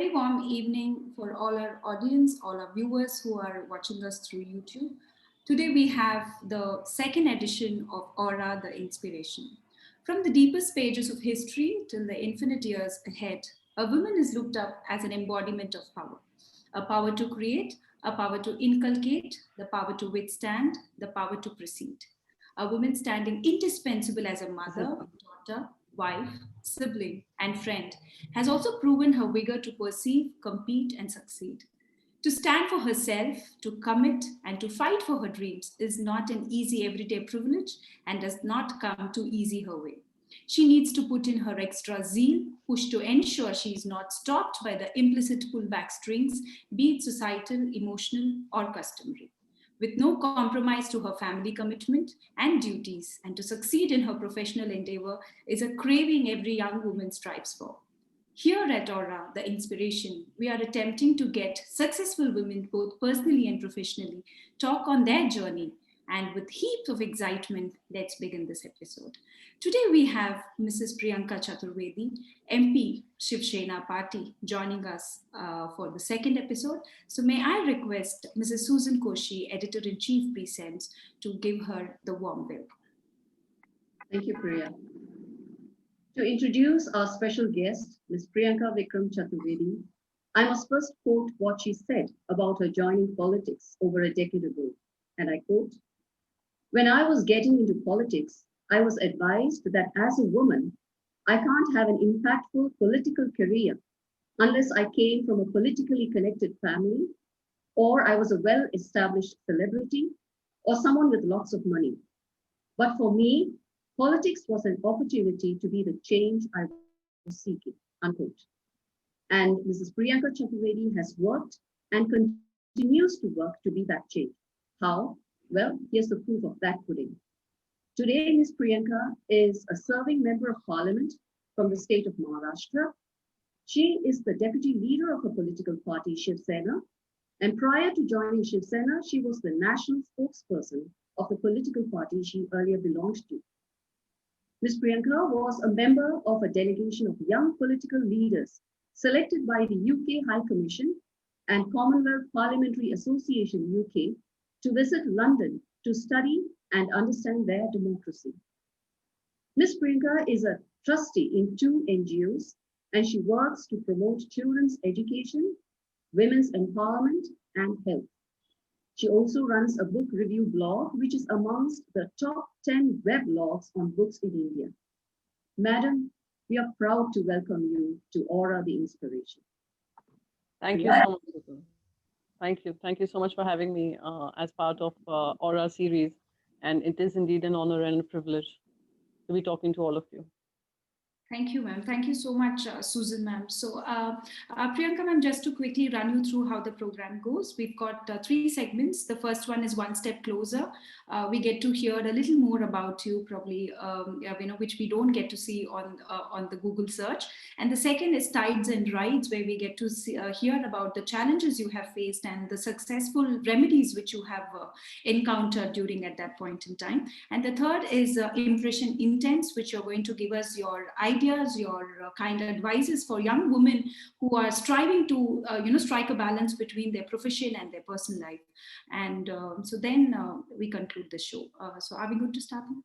very warm evening for all our audience, all our viewers who are watching us through YouTube. Today we have the second edition of Aura the Inspiration. From the deepest pages of history till the infinite years ahead, a woman is looked up as an embodiment of power. A power to create, a power to inculcate, the power to withstand, the power to proceed. A woman standing indispensable as a mother, daughter, wife, sibling, and friend has also proven her vigor to perceive, compete, and succeed. To stand for herself, to commit, and to fight for her dreams is not an easy everyday privilege and does not come too easy her way. She needs to put in her extra zeal, push to ensure she is not stopped by the implicit pullback strings, be it societal, emotional, or customary. With no compromise to her family commitment and duties, and to succeed in her professional endeavor is a craving every young woman strives for. Here at Aura, the inspiration, we are attempting to get successful women, both personally and professionally, talk on their journey. And with heaps of excitement, let's begin this episode. Today we have Mrs. Priyanka Chaturvedi, MP Shiv Sena Party, joining us for the second episode. So may I request Mrs. Susan Koshi, Editor-in-Chief Presents, to give her the warm welcome. Thank you, Priya. To introduce our special guest, Ms. Priyanka Vikram Chaturvedi, I must first quote what she said about her joining politics over a decade ago. And I quote, "When I was getting into politics, I was advised that as a woman, I can't have an impactful political career unless I came from a politically connected family or I was a well established celebrity or someone with lots of money. But for me, politics was an opportunity to be the change I was seeking," unquote. And Mrs. Priyanka Chaturvedi has worked and continues to work to be that change. How? Well, here's the proof of that pudding. Today, Ms. Priyanka is a serving member of parliament from the state of Maharashtra. She is the deputy leader of a political party, Shiv Sena, and prior to joining Shiv Sena, she was the national spokesperson of the political party she earlier belonged to. Ms. Priyanka was a member of a delegation of young political leaders selected by the UK High Commission and Commonwealth Parliamentary Association UK to visit London to study and understand their democracy. Ms. Priyanka is a trustee in two NGOs and she works to promote children's education, women's empowerment, and health. She also runs a book review blog, which is amongst the top 10 weblogs on books in India. Madam, we are proud to welcome you to Aura the Inspiration. Thank you so much. Susan. Thank you. Thank you so much for having me as part of Aura series. And it is indeed an honor and a privilege to be talking to all of you. Thank you, ma'am. Thank you so much, Susan, ma'am. So, Priyanka, ma'am, just to quickly run you through how the program goes, we've got three segments. The first one is One Step Closer. We get to hear a little more about you, probably, which we don't get to see on the Google search. And the second is Tides and Rides, where we get to hear about the challenges you have faced and the successful remedies which you have encountered during at that point in time. And the third is Impression Intense, which you're going to give us your ideas, your kind advices for young women who are striving to, strike a balance between their profession and their personal life. And so then we conclude the show. So are we good to start now?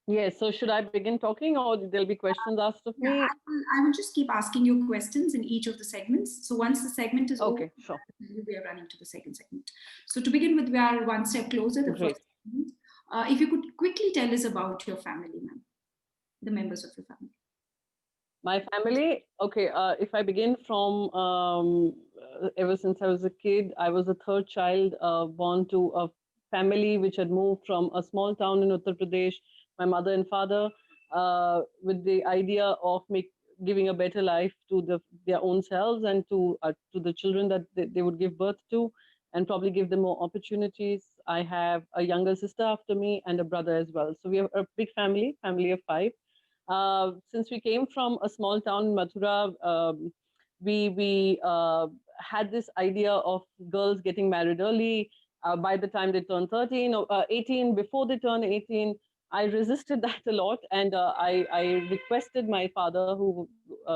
Yes. So should I begin talking or there'll be questions asked of me? I will just keep asking you questions in each of the segments. So once the segment is over, sure. We are running to the second segment. So to begin with, we are one step closer. The Great. first segment. If you could quickly tell us about your family, ma'am, the members of your family. My family, okay, if I begin from ever since I was a kid, I was the third child born to a family which had moved from a small town in Uttar Pradesh, my mother and father, with the idea of giving a better life to their own selves and to the children that they would give birth to and probably give them more opportunities. I have a younger sister after me and a brother as well. So we have a big family of five. Since we came from a small town in Mathura, we had this idea of girls getting married early. By the time they turn 13 or 18, before they turn 18, I resisted that a lot, and I requested my father, who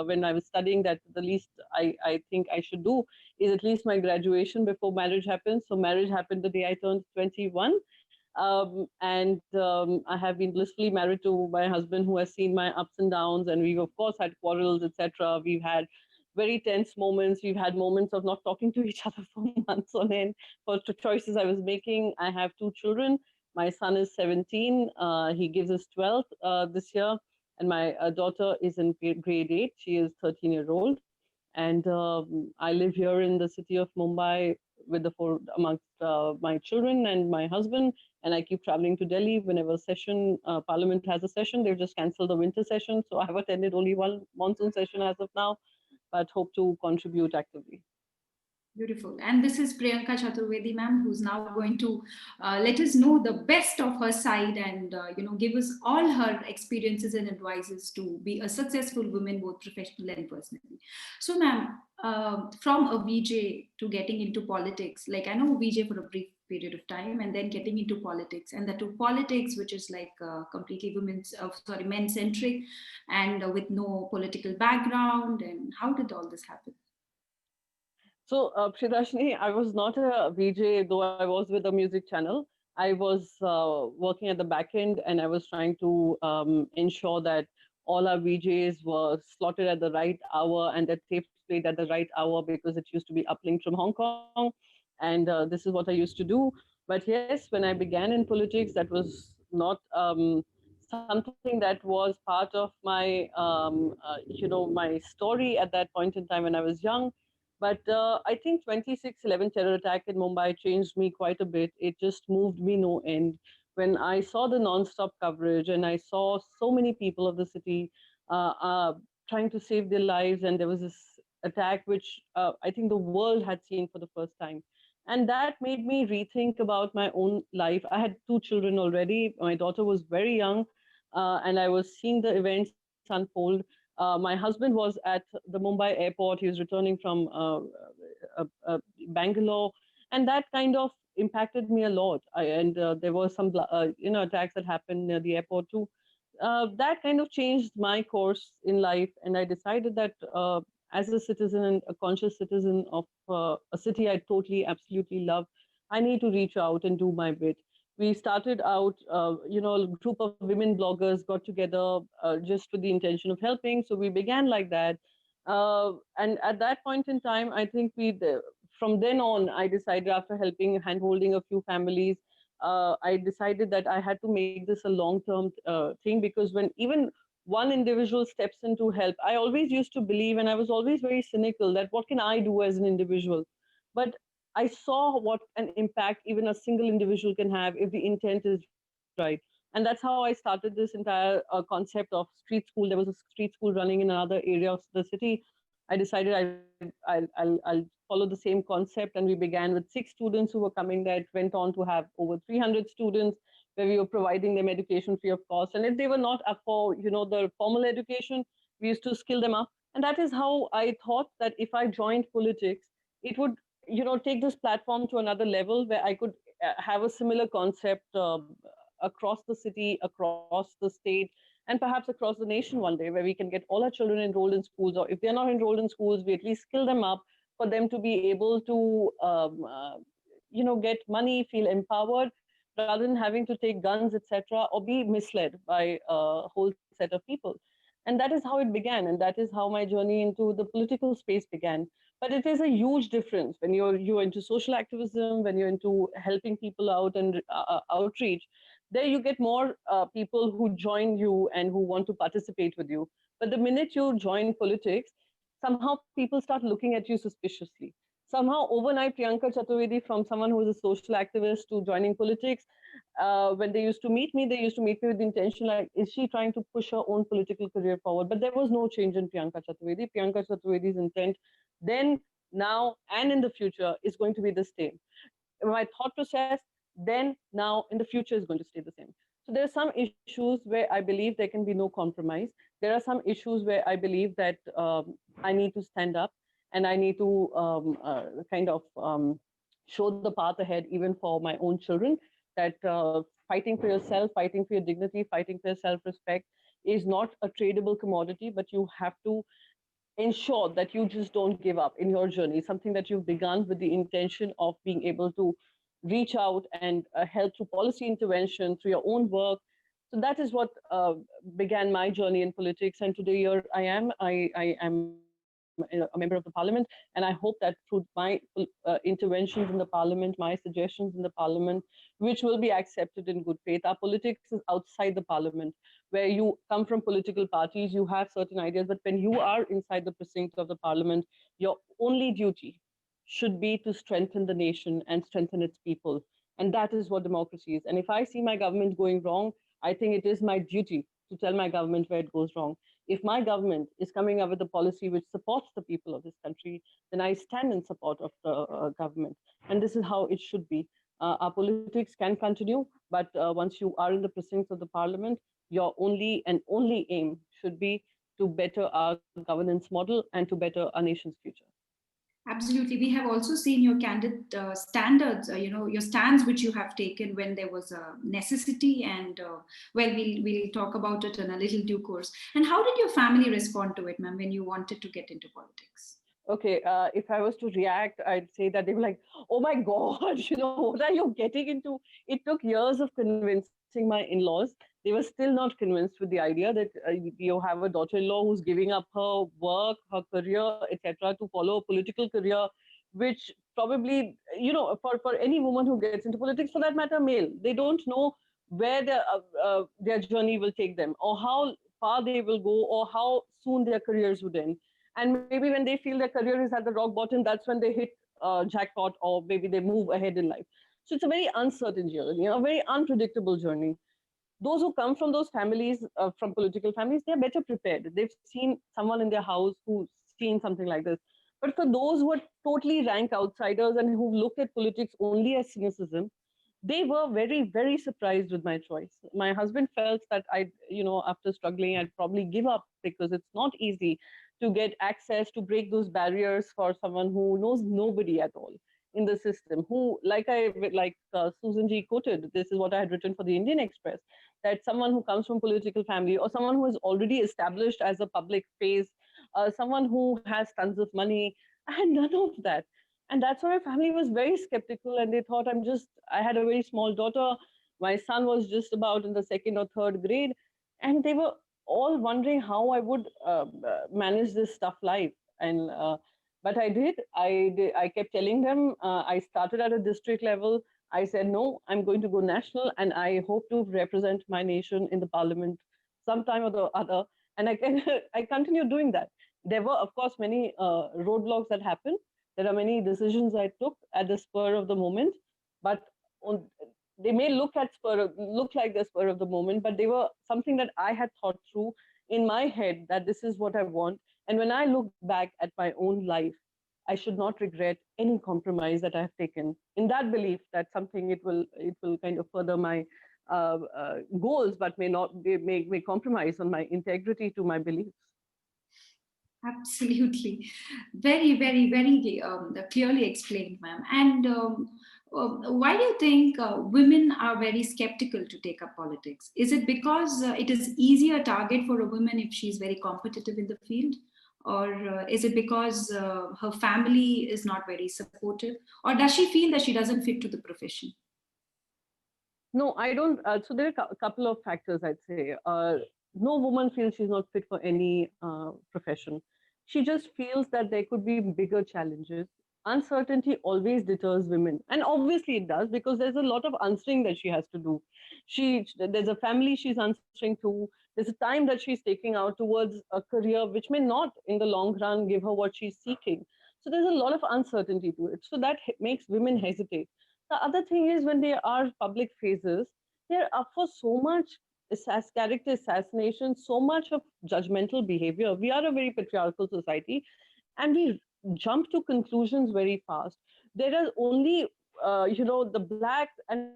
when I was studying that the least I think I should do is at least my graduation before marriage happens. So marriage happened the day I turned 21. I have been blissfully married to my husband, who has seen my ups and downs, and we've of course had quarrels, etc. We've had very tense moments. We've had moments of not talking to each other for months on end for the choices I was making. I have two children. My son is 17. He gives his 12th this year, and my daughter is in grade 8. She is 13-year-old, and I live here in the city of Mumbai with the four amongst my children and my husband. And I keep traveling to Delhi whenever session Parliament has a session. They've just cancelled the winter session, so I've attended only one monsoon session as of now, but hope to contribute actively. Beautiful. And this is Priyanka Chaturvedi, ma'am, who's now going to let us know the best of her side and give us all her experiences and advices to be a successful woman, both professionally and personally. So, ma'am, from a VJ to getting into politics, like I know VJ for a brief period of time, and then getting into politics, and that to politics, which is like completely men centric, and with no political background. And how did all this happen? So, Priyadashini, I was not a VJ, though I was with a music channel. I was working at the back end, and I was trying to ensure that all our VJs were slotted at the right hour and that tapes played at the right hour, because it used to be uplinked from Hong Kong. And this is what I used to do. But yes, when I began in politics, that was not something that was part of my, my story at that point in time when I was young. But I think 26/11 terror attack in Mumbai changed me quite a bit. It just moved me no end. When I saw the non-stop coverage and I saw so many people of the city trying to save their lives, and there was this attack which I think the world had seen for the first time. And that made me rethink about my own life. I had two children already. My daughter was very young, and I was seeing the events unfold. My husband was at the Mumbai airport. He was returning from Bangalore, and that kind of impacted me a lot. And there were some, attacks that happened near the airport too. That kind of changed my course in life, and I decided that as a citizen and a conscious citizen of a city I totally, absolutely love, I need to reach out and do my bit. We started out, a group of women bloggers got together just with the intention of helping. So we began like that. And at that point in time, I think from then on, I decided, after helping, handholding a few families, I decided that I had to make this a long-term thing, because when even one individual steps in to help, I always used to believe, and I was always very cynical, that what can I do as an individual? But I saw what an impact even a single individual can have if the intent is right. And that's how I started this entire concept of street school. There was a street school running in another area of the city. I decided I'll follow the same concept, and we began with 6 students who were coming there. It went on to have over 300 students, where we were providing them education free of cost. And if they were not up for, the formal education, we used to skill them up. And that is how I thought that if I joined politics, it would, take this platform to another level, where I could have a similar concept across the city, across the state, and perhaps across the nation one day, where we can get all our children enrolled in schools, or if they're not enrolled in schools, we at least skill them up for them to be able to, get money, feel empowered, rather than having to take guns, etc., or be misled by a whole set of people. And that is how it began, and that is how my journey into the political space began. But it is a huge difference when you're into social activism, when you're into helping people out and outreach. There you get more people who join you and who want to participate with you. But the minute you join politics, somehow people start looking at you suspiciously. Somehow overnight, Priyanka Chaturvedi, from someone who is a social activist to joining politics, when they used to meet me, they used to meet me with the intention like, is she trying to push her own political career forward? But there was no change in Priyanka Chaturvedi. Priyanka Chaturvedi's intent then, now, and in the future is going to be the same. My thought process then, now, in the future is going to stay the same. So there are some issues where I believe there can be no compromise. There are some issues where I believe that I need to stand up, and I need to kind of show the path ahead, even for my own children, that fighting for yourself, fighting for your dignity, fighting for your self-respect is not a tradable commodity, but you have to ensure that you just don't give up in your journey, something that you've begun with the intention of being able to reach out and help through policy intervention, through your own work. So that is what began my journey in politics. And today here I am. I am a member of the parliament. And I hope that through my interventions in the parliament, my suggestions in the parliament, which will be accepted in good faith, our politics is outside the parliament, where you come from political parties, you have certain ideas, but when you are inside the precinct of the parliament, your only duty should be to strengthen the nation and strengthen its people. And that is what democracy is. And if I see my government going wrong, I think it is my duty to tell my government where it goes wrong. If my government is coming up with a policy which supports the people of this country, then I stand in support of the government. And this is how it should be. Our politics can continue, but once you are in the precincts of the parliament, your only aim should be to better our governance model and to better our nation's future. Absolutely. We have also seen your candid standards, your stands which you have taken when there was a necessity. And well, we'll talk about it in a little due course. And how did your family respond to it, ma'am, when you wanted to get into politics? Okay, if I was to react, I'd say that they were like, "Oh my God, what are you getting into?" It took years of convincing my in-laws. They were still not convinced with the idea that you have a daughter-in-law who's giving up her work, her career, etc., to follow a political career, which probably, for any woman who gets into politics, for that matter, male, they don't know where their journey will take them, or how far they will go, or how soon their careers would end. And maybe when they feel their career is at the rock bottom, that's when they hit jackpot, or maybe they move ahead in life. So it's a very uncertain journey, a very unpredictable journey. Those who come from those families, from political families, they're better prepared. They've seen someone in their house who's seen something like this. But for those who are totally rank outsiders and who look at politics only as cynicism, they were very, very surprised with my choice. My husband felt that after struggling, I'd probably give up because it's not easy to get access, to break those barriers for someone who knows nobody at all in the system, who, like Susan G quoted, this is what I had written for the Indian Express, that someone who comes from political family, or someone who is already established as a public face, someone who has tons of money. I had none of that. And that's why my family was very skeptical, and they thought I had a very small daughter. My son was just about in the second or third grade, and they were all wondering how I would manage this tough life. And but I did. I kept telling them. I started at a district level. I said, no, I'm going to go national, and I hope to represent my nation in the parliament sometime or the other. And I can I continue doing that. There were, of course, many roadblocks that happened. There are many decisions I took at the spur of the moment, but on, they may look like the spur of the moment, but they were something that I had thought through in my head, that this is what I want. And when I look back at my own life, I should not regret any compromise that I have taken, in that belief that something it will kind of further my goals, but may not may compromise on my integrity to my beliefs. Absolutely. Very, very, very clearly explained, ma'am. And why do you think women are very skeptical to take up politics? Is it because it is easier target for a woman if she's very competitive in the field? Or is it because her family is not very supportive? Or does she feel that she doesn't fit to the profession? No, I don't. So there are a couple of factors, I'd say. No woman feels she's not fit for any profession. She just feels that there could be bigger challenges. Uncertainty always deters women, and obviously it does, because there's a lot of answering that she has to do. There's a family she's answering to. There's a time that she's taking out towards a career which may not, in the long run, give her what she's seeking. So there's a lot of uncertainty to it. So that makes women hesitate. The other thing is, when they are public faces, they're up for so much character assassination, so much of judgmental behavior. We are a very patriarchal society, and we jump to conclusions very fast. There is only, the black and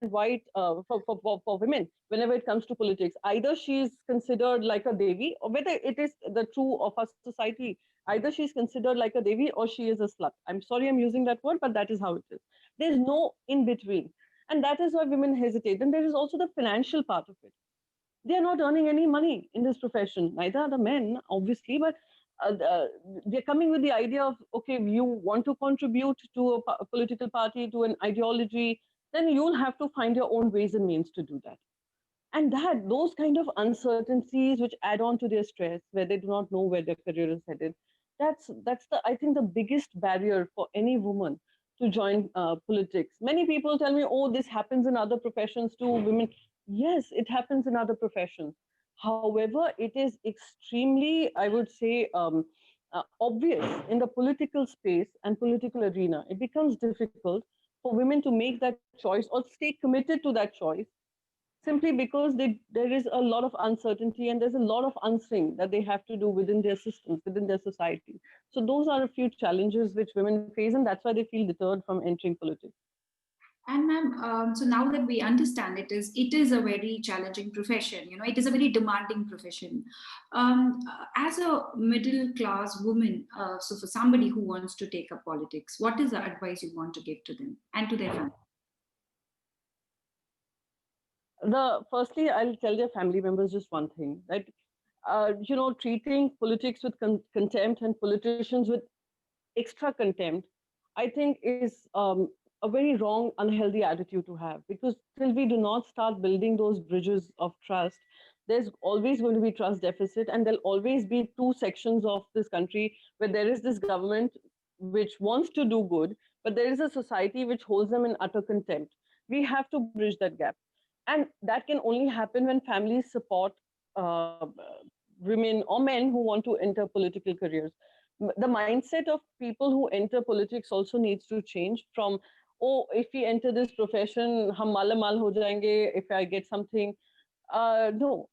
white for women whenever it comes to politics. Either she is considered like a devi, or whether it is the true of our society. Either she's considered like a devi or she is a slut. I'm sorry I'm using that word, but that is how it is. There's no in between. And that is why women hesitate. And there is also the financial part of it. They are not earning any money in this profession. Neither are the men, obviously, but they're coming with the idea of, okay, you want to contribute to a political party, to an ideology, then you'll have to find your own ways and means to do that. And that those kind of uncertainties which add on to their stress, where they do not know where their career is headed, that's the, I think, the biggest barrier for any woman to join politics. Many people tell me, oh, this happens in other professions too, women. Yes, it happens in other professions. However, it is extremely, I would say, obvious in the political space and political arena. It becomes difficult for women to make that choice or stay committed to that choice, simply because there is a lot of uncertainty and there's a lot of answering that they have to do within their systems, within their society. So those are a few challenges which women face, and that's why they feel deterred from entering politics. And ma'am, so now that we understand it is a very challenging profession. You know, it is a very demanding profession. As a middle class woman, so for somebody who wants to take up politics, what is the advice you want to give to them and to their family? Firstly, I'll tell their family members just one thing, that treating politics with contempt and politicians with extra contempt, I think is a very wrong, unhealthy attitude to have. Because till we do not start building those bridges of trust, there's always going to be trust deficit, and there'll always be two sections of this country where there is this government which wants to do good, but there is a society which holds them in utter contempt. We have to bridge that gap, and that can only happen when families support uh, women or men who want to enter political careers. The mindset of people who enter politics also needs to change from, oh, if we enter this profession, hum mala mal ho jayenge if I get something. No,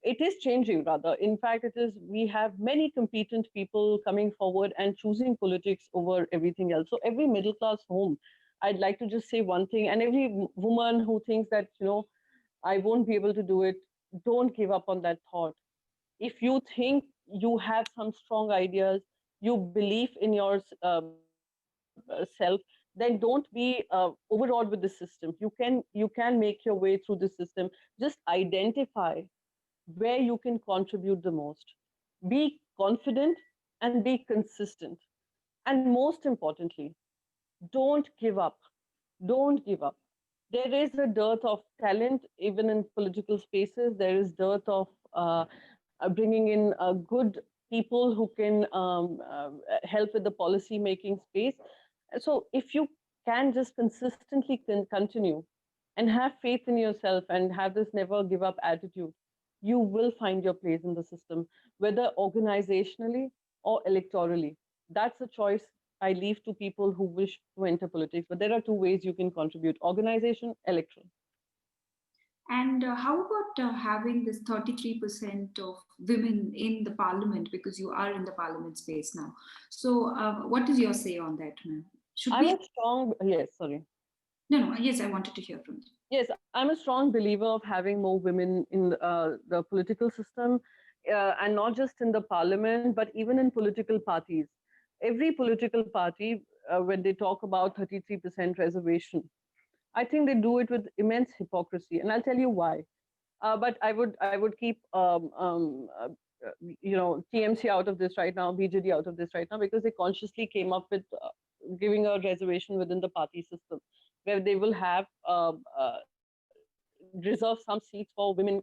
it is changing rather. In fact, it is. We have many competent people coming forward and choosing politics over everything else. So every middle class home, I'd like to just say one thing, and every woman who thinks that, I won't be able to do it, don't give up on that thought. If you think you have some strong ideas, you believe in your self, then don't be overawed with the system. You can make your way through the system. Just identify where you can contribute the most. Be confident and be consistent. And most importantly, don't give up. Don't give up. There is a dearth of talent even in political spaces. There is dearth of bringing in good people who can help with the policy making space. So if you can just consistently continue and have faith in yourself and have this never give up attitude, you will find your place in the system, whether organizationally or electorally. That's a choice I leave to people who wish to enter politics. But there are two ways you can contribute: organization, electoral. And how about having this 33% of women in the parliament, because you are in the parliament space now? So, what is your say on that, ma'am? Should I'm we? a strong, yes, sorry. No, no, yes, I wanted to hear from you. Yes, I'm a strong believer of having more women in the political system, and not just in the parliament, but even in political parties. Every political party, when they talk about 33% reservation, I think they do it with immense hypocrisy, and I'll tell you why. But I would keep TMC out of this right now, BJD out of this right now, because they consciously came up with giving a reservation within the party system, where they will have reserve some seats for women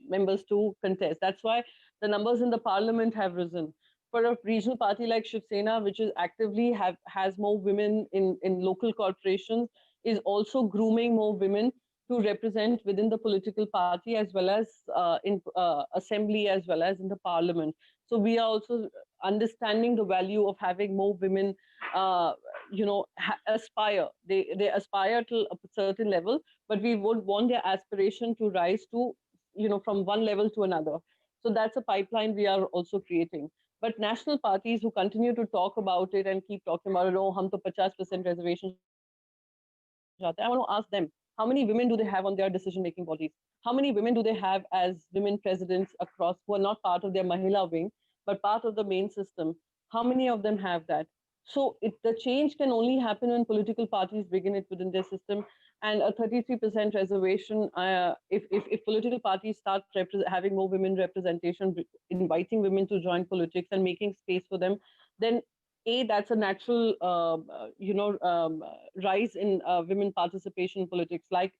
members to contest. That's why the numbers in the parliament have risen. For a regional party like Shiv Sena, which is actively has more women in local corporations, is also grooming more women to represent within the political party, as well as in assembly, as well as in the parliament. So we are also understanding the value of having more women aspire. They aspire to a certain level, but we would want their aspiration to rise to, from one level to another. So that's a pipeline we are also creating. But national parties who continue to talk about it and keep talking about it, oh, hum to 50% reservation chahte hain, I want to ask them, how many women do they have on their decision making bodies? How many women do they have as women presidents across, who are not part of their Mahila wing, but part of the main system? How many of them have that? So the change can only happen when political parties begin it within their system. and a 33% reservation. If political parties start having more women representation, inviting women to join politics and making space for them, then that's a natural rise in women participation in politics, like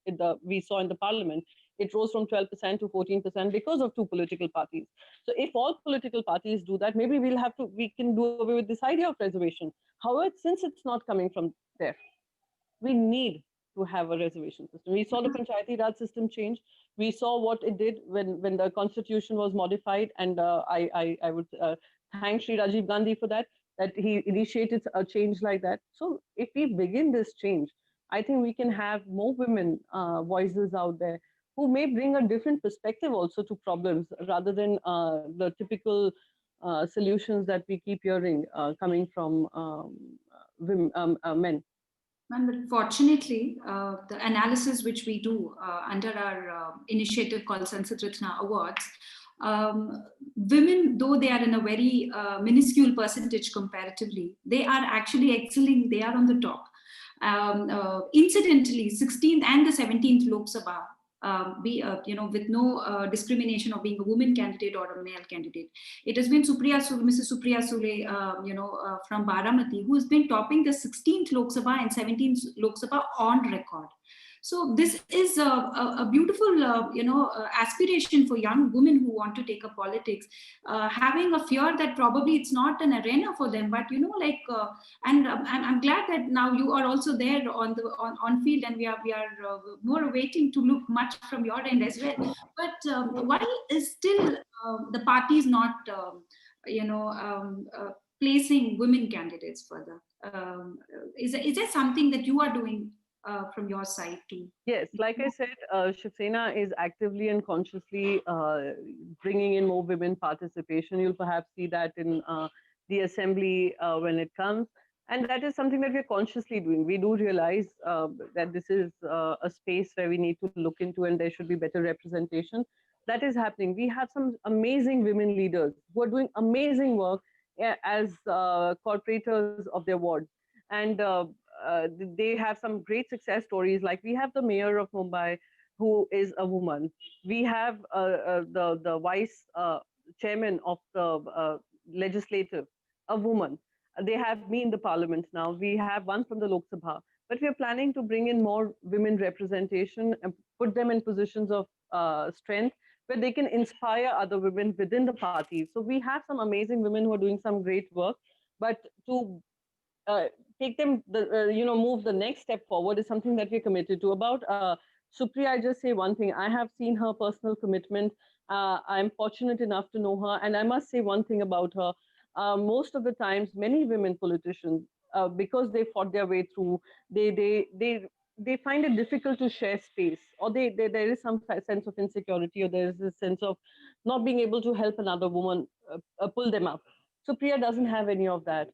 we saw in the parliament. It rose from 12% to 14% because of two political parties. So if all political parties do that, maybe we can do away with this idea of reservation. However, since it's not coming from there, we need to have a reservation system. We saw the Panchayati Raj system change. We saw what it did when the constitution was modified, and I would thank Sri Rajiv Gandhi for that he initiated a change like that. So if we begin this change, I think we can have more women voices out there who may bring a different perspective also to problems, rather than the typical solutions that we keep hearing coming from women, men. But fortunately, the analysis which we do under our initiative called Sansad Ratna Awards, women, though they are in a very minuscule percentage comparatively, they are actually excelling. They are on the top. Incidentally, 16th and the 17th Lok Sabha, with no discrimination of being a woman candidate or a male candidate. It has been Mrs. Supriya Sule, from Baramati, who has been topping the 16th Lok Sabha and 17th Lok Sabha on record. So this is a beautiful, aspiration for young women who want to take up politics, having a fear that probably it's not an arena for them, but and I'm glad that now you are also there on field, and we are more waiting to look much from your end as well. But why is still the parties not, placing women candidates further? Is there something that you are doing from your side too? Yes, like I said, Shiv Sena is actively and consciously bringing in more women participation. You'll perhaps see that in the assembly when it comes. And that is something that we're consciously doing. We do realize that this is a space where we need to look into, and there should be better representation. That is happening. We have some amazing women leaders who are doing amazing work as corporators of their wards. And they have some great success stories. Like we have the mayor of Mumbai, who is a woman. We have the vice chairman of the legislative, a woman. They have me in the parliament now. We have one from the Lok Sabha. But we are planning to bring in more women representation and put them in positions of strength where they can inspire other women within the party. So we have some amazing women who are doing some great work. But to take them, move the next step forward is something that we're committed to. About Supriya, I just say one thing. I have seen her personal commitment. I'm fortunate enough to know her, and I must say one thing about her. Most of the times, many women politicians, because they fought their way through, they find it difficult to share space, or there is some sense of insecurity, or there is a sense of not being able to help another woman pull them up. Supriya doesn't have any of that.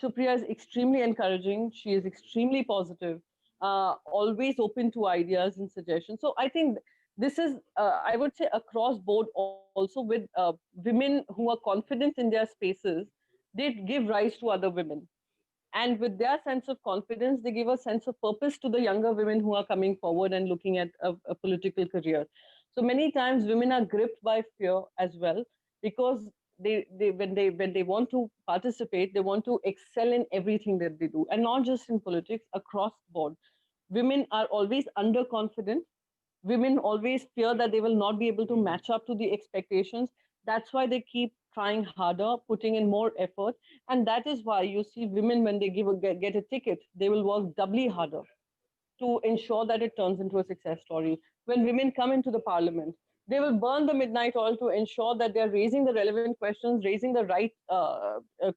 Supriya is extremely encouraging. She is extremely positive, always open to ideas and suggestions. So I think this is, I would say, across board also with women who are confident in their spaces. They give rise to other women. And with their sense of confidence, they give a sense of purpose to the younger women who are coming forward and looking at a political career. So many times women are gripped by fear as well, because when they want to participate, they want to excel in everything that they do, and not just in politics, across board. Women are always underconfident. Women always fear that they will not be able to match up to the expectations. That's why they keep trying harder, putting in more effort. And that is why you see women, when they get a ticket, they will work doubly harder to ensure that it turns into a success story. When women come into the parliament, they will burn the midnight oil to ensure that they're raising the relevant questions, raising the right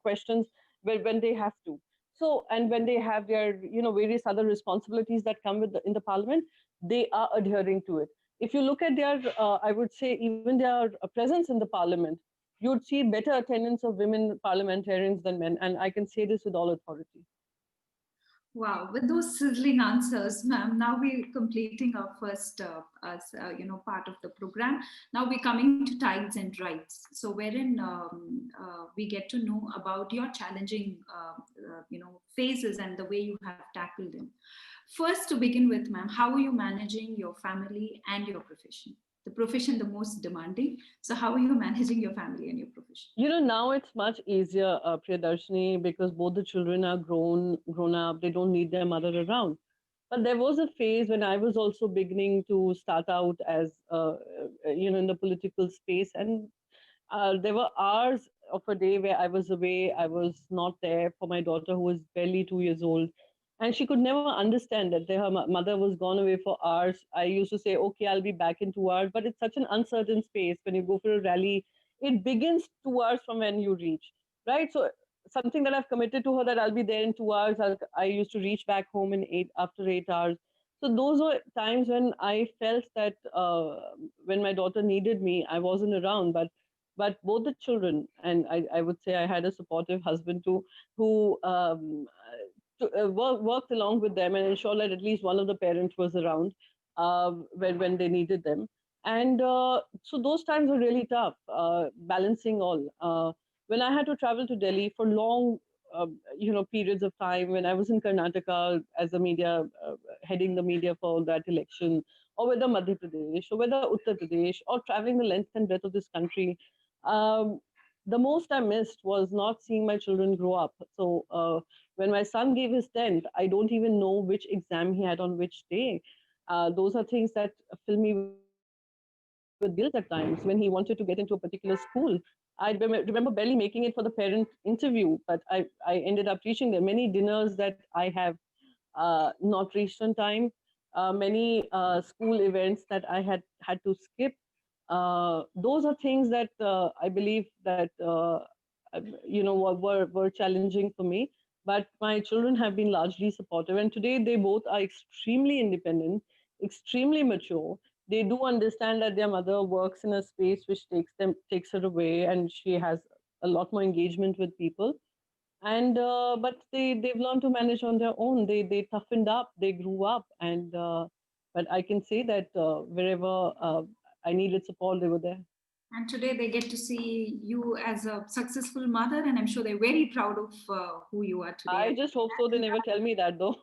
questions when they have to. So, and when they have their, various other responsibilities that come with in the parliament, they are adhering to it. If you look at their, I would say, even their presence in the parliament, you'd see better attendance of women parliamentarians than men. And I can say this with all authority. Wow, with those sizzling answers, ma'am, now we're completing our first part of the program. Now we're coming to tides and rights. So wherein we get to know about your challenging phases and the way you have tackled them. First, to begin with, ma'am, how are you managing your family and your profession? The profession the most demanding. So how are you managing your family and your profession? Now it's much easier, Priyadarshini, because both the children are grown up. They don't need their mother around. But there was a phase when I was also beginning to start out as, in the political space, and there were hours of a day where I was away. I was not there for my daughter, who was barely 2 years old, and she could never understand that her mother was gone away for hours. I used to say, "Okay, I'll be back in 2 hours," but it's such an uncertain space. When you go for a rally, it begins 2 hours from when you reach, right? So something that I've committed to her, that I'll be there in 2 hours. I used to reach back home in eight after 8 hours. So those were times when I felt that when my daughter needed me, I wasn't around. But both the children, and I would say I had a supportive husband too, who worked along with them and ensured that at least one of the parents was around when they needed them. And so those times were really tough, balancing all. When I had to travel to Delhi for long, periods of time, when I was in Karnataka as a media, heading the media for that election, or whether Madhya Pradesh, or whether Uttar Pradesh, or traveling the length and breadth of this country, um, the most I missed was not seeing my children grow up. So when my son gave his 10th, I don't even know which exam he had on which day. Those are things that fill me with guilt at times. When he wanted to get into a particular school, remember barely making it for the parent interview, but I ended up reaching there. Many dinners that I have not reached on time, many school events that I had to skip. Those are things that I believe that were challenging for me. But my children have been largely supportive, and today they both are extremely independent, extremely mature. They do understand that their mother works in a space which takes her away, and she has a lot more engagement with people. And but they've learned to manage on their own. They toughened up, they grew up, and but I can say that wherever I needed support, they were there. And today they get to see you as a successful mother, and I'm sure they're very proud of who you are I today. just hope so. They never tell me that though.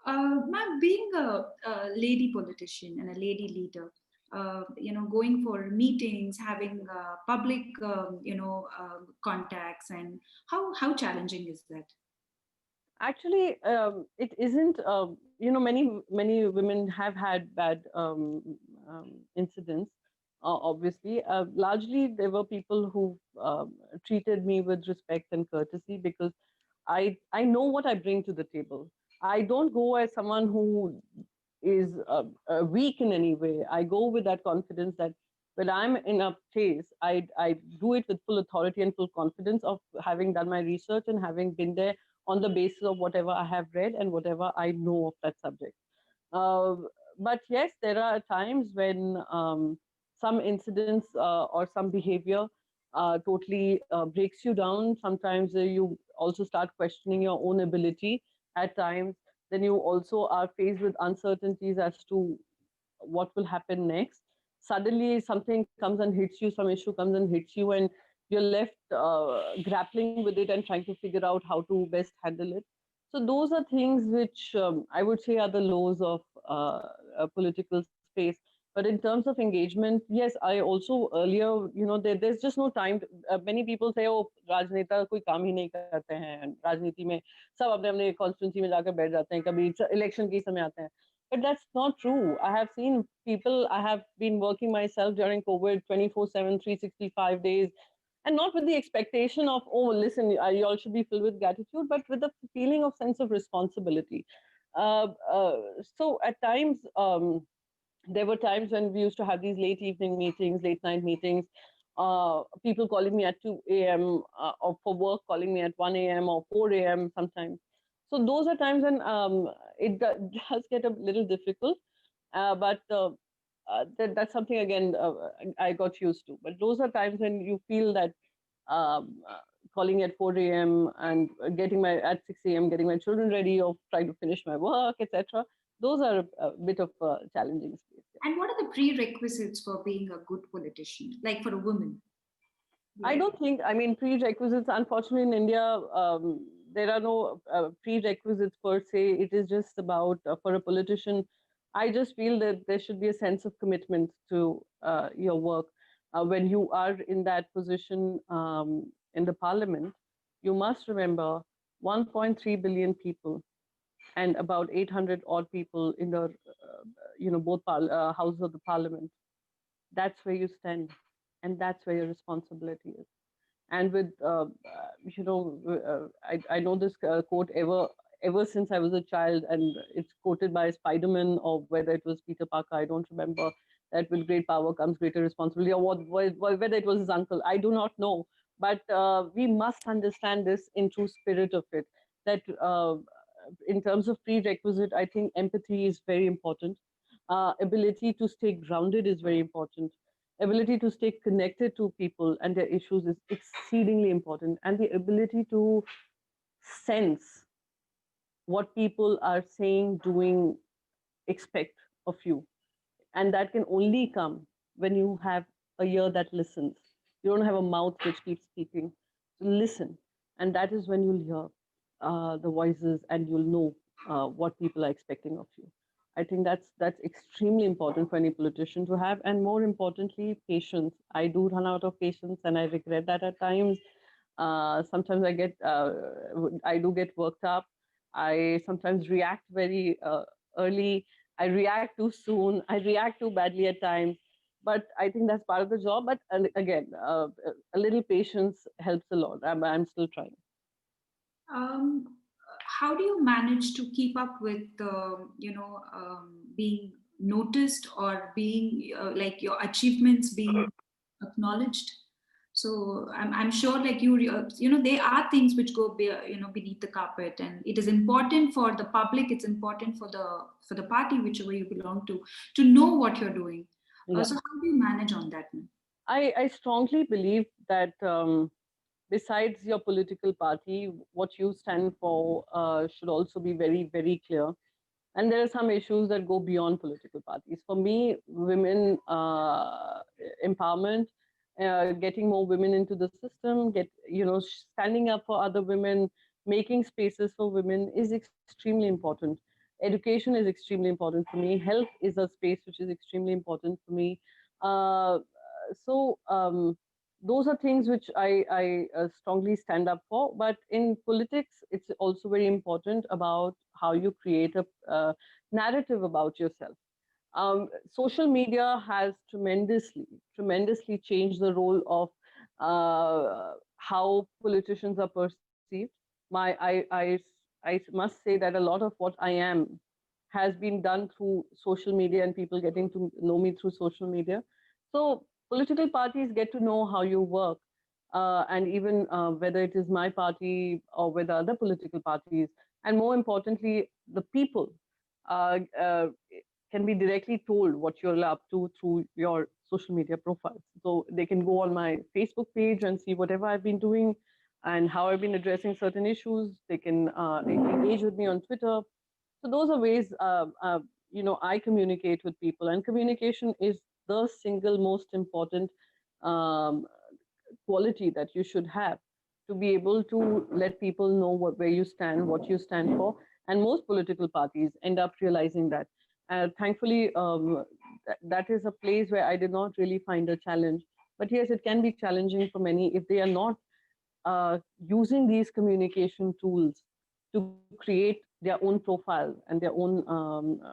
Ma'am, being a lady politician and a lady leader, going for meetings, having public, contacts, and how challenging is that? Actually, it isn't. Many women have had bad incidents. Obviously, largely there were people who treated me with respect and courtesy, because I know what I bring to the table. I don't go as someone who is weak in any way. I go with that confidence that when I'm in a place, I do it with full authority and full confidence of having done my research and having been there on the basis of whatever I have read and whatever I know of that subject. Uh, but yes, there are times when some incidents or some behavior totally breaks you down. Sometimes you also start questioning your own ability at times. Then you also are faced with uncertainties as to what will happen next. Suddenly, something comes and hits you, some issue comes and hits you, and you're left grappling with it and trying to figure out how to best handle it. So those are things which I would say are the lows of a political space. But in terms of engagement, yes, I also earlier, there's just no time. Many people say, "Oh, राजनेता कोई काम ही नहीं करते हैं राजनीति में, सब अपने अपने कॉन्स्टिट्यूंसी में जाकर बैठ जाते हैं, कभी इलेक्शन के समय आते हैं." But that's not true. I have seen people, I have been working myself during COVID 24/7, 365 days, and not with the expectation of, oh, listen, you all should be filled with gratitude, but with the feeling of sense of responsibility. Uh, uh, so at times, there were times when we used to have these late evening meetings, late night meetings, people calling me at 2 a.m. Or for work, calling me at 1 a.m. or 4 a.m. sometimes. So those are times when does get a little difficult, but that's something again I got used to. But those are times when you feel that um, uh, calling at 4 a.m. and at 6 a.m. getting my children ready or trying to finish my work, etc. Those are a bit of a challenging space. And what are the prerequisites for being a good politician, like for a woman? I don't think, I mean, prerequisites, unfortunately, in India, there are no prerequisites per se. It is just about, for a politician, I just feel that there should be a sense of commitment to your work. When you are in that position in the parliament, you must remember 1.3 billion people and about 800 odd people in the, both houses of the parliament. That's where you stand, and that's where your responsibility is. And with I know this quote ever since I was a child, and it's quoted by Spider-Man, or whether it was Peter Parker, I don't remember, that with great power comes greater responsibility, or whether it was his uncle, I do not know. But we must understand this in true spirit of it, that in terms of prerequisite, I think empathy is very important. Ability to stay grounded is very important. Ability to stay connected to people and their issues is exceedingly important. And the ability to sense what people are saying, doing, expect of you. And that can only come when you have a ear that listens. You don't have a mouth which keeps speaking. So listen. And that is when you'll hear the voices, and you'll know what people are expecting of you. I think that's extremely important for any politician to have, and more importantly, patience. I do run out of patience, and I regret that at times. Sometimes I do get worked up. I sometimes react very early. I react too soon. I react too badly at times. But I think that's part of the job. But again, a little patience helps a lot. I'm still trying. Um, how do you manage to keep up with, being noticed, or being like your achievements being acknowledged? So I'm sure, like there are things which go beneath the carpet, and it is important for the public. It's important for the party, whichever you belong to know what you're doing. Yeah. So how do you manage on that? I strongly believe that besides your political party, what you stand for should also be very, very clear. And there are some issues that go beyond political parties. For me, women empowerment, getting more women into the system, standing up for other women, making spaces for women is extremely important. Education is extremely important for me. Health is a space which is extremely important for me. Uh, so those are things which I strongly stand up for. But in politics, it's also very important about how you create a narrative about yourself. Social media has tremendously changed the role of how politicians are perceived. I must say that a lot of what I am has been done through social media, and people getting to know me through social media. So political parties get to know how you work, and even whether it is my party or whether other political parties, and more importantly, the people uh, uh, can be directly told what you're up to through your social media profiles. So they can go on my Facebook page and see whatever I've been doing and how I've been addressing certain issues. They can engage with me on Twitter. So those are ways I communicate with people, and communication is the single most important um, quality that you should have to be able to let people know where you stand, what you stand for. And most political parties end up realizing that. Thankfully, that is a place where I did not really find a challenge. But yes, it can be challenging for many if they are not using these communication tools to create their own profile and their own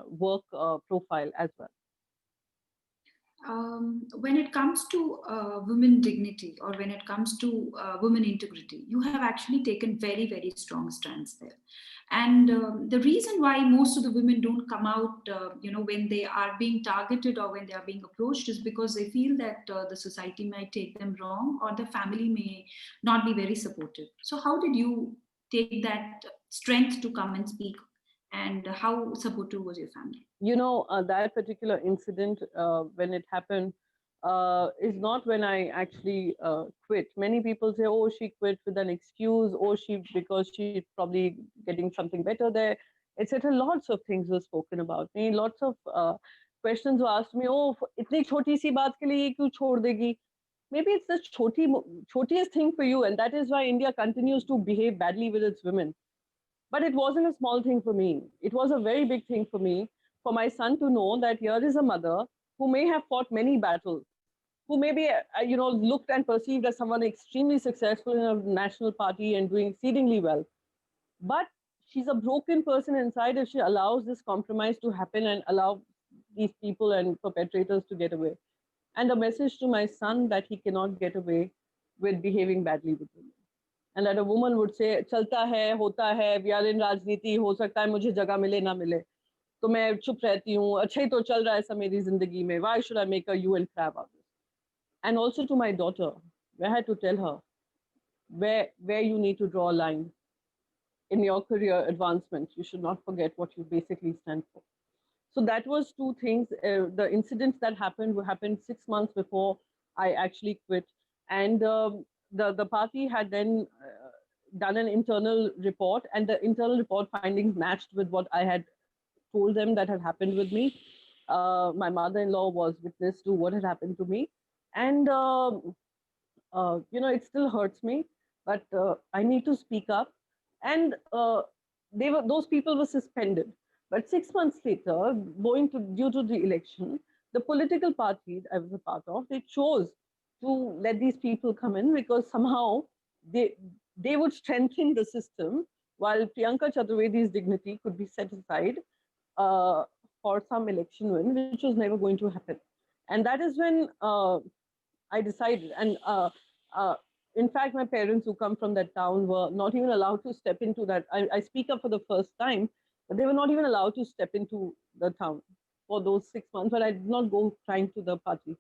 work profile as well. When it comes to women dignity, or when it comes to women integrity, you have actually taken very, very strong stands there. And the reason why most of the women don't come out, when they are being targeted or when they are being approached, is because they feel that the society might take them wrong, or the family may not be very supportive. So how did you take that strength to come and speak, and how supportive was your family? That particular incident, when it happened, is not when I actually quit. Many people say, "Oh, she quit with an excuse," "Oh, she because she's probably getting something better there," etc. Lots of things were spoken about me. Lots of questions were asked me. "Oh, इतनी छोटी सी बात के लिए ये क्यों छोड़ देगी?" Maybe it's the chhotiest thing for you, and that is why India continues to behave badly with its women. But it wasn't a small thing for me. It was a very big thing for me, for my son to know that here is a mother who may have fought many battles, who may be, looked and perceived as someone extremely successful in a national party and doing exceedingly well. But she's a broken person inside if she allows this compromise to happen and allow these people and perpetrators to get away. And a message to my son that he cannot get away with behaving badly with women. And that a woman would say, चलता है, होता है, we are in राजनीति, हो सकता है मुझे जगह मिले ना मिले, तो मैं चुप रहती हूँ, अच्छा ही तो चल रहा है सब मेरी जिंदगी में, why should I make a hue and cry about this? And also to my daughter, I had to tell her where you need to draw a line in your career advancement. You should not forget what you basically stand for. So that was two things. The incidents that happened 6 months before I actually quit, and the party had then done an internal report, and the internal report findings matched with what I had told them that had happened with me. My mother-in-law was witness to what had happened to me, and it still hurts me, but I need to speak up. And those people were suspended. But 6 months later, due to the election, the political party I was a part of, they chose to let these people come in because somehow they would strengthen the system while Priyanka Chaturvedi's dignity could be set aside uh, for some election win, which was never going to happen. And that is when I decided. And in fact, my parents who come from that town were not even allowed to step into that. I speak up for the first time, but they were not even allowed to step into the town for those 6 months. But I did not go trying to the party.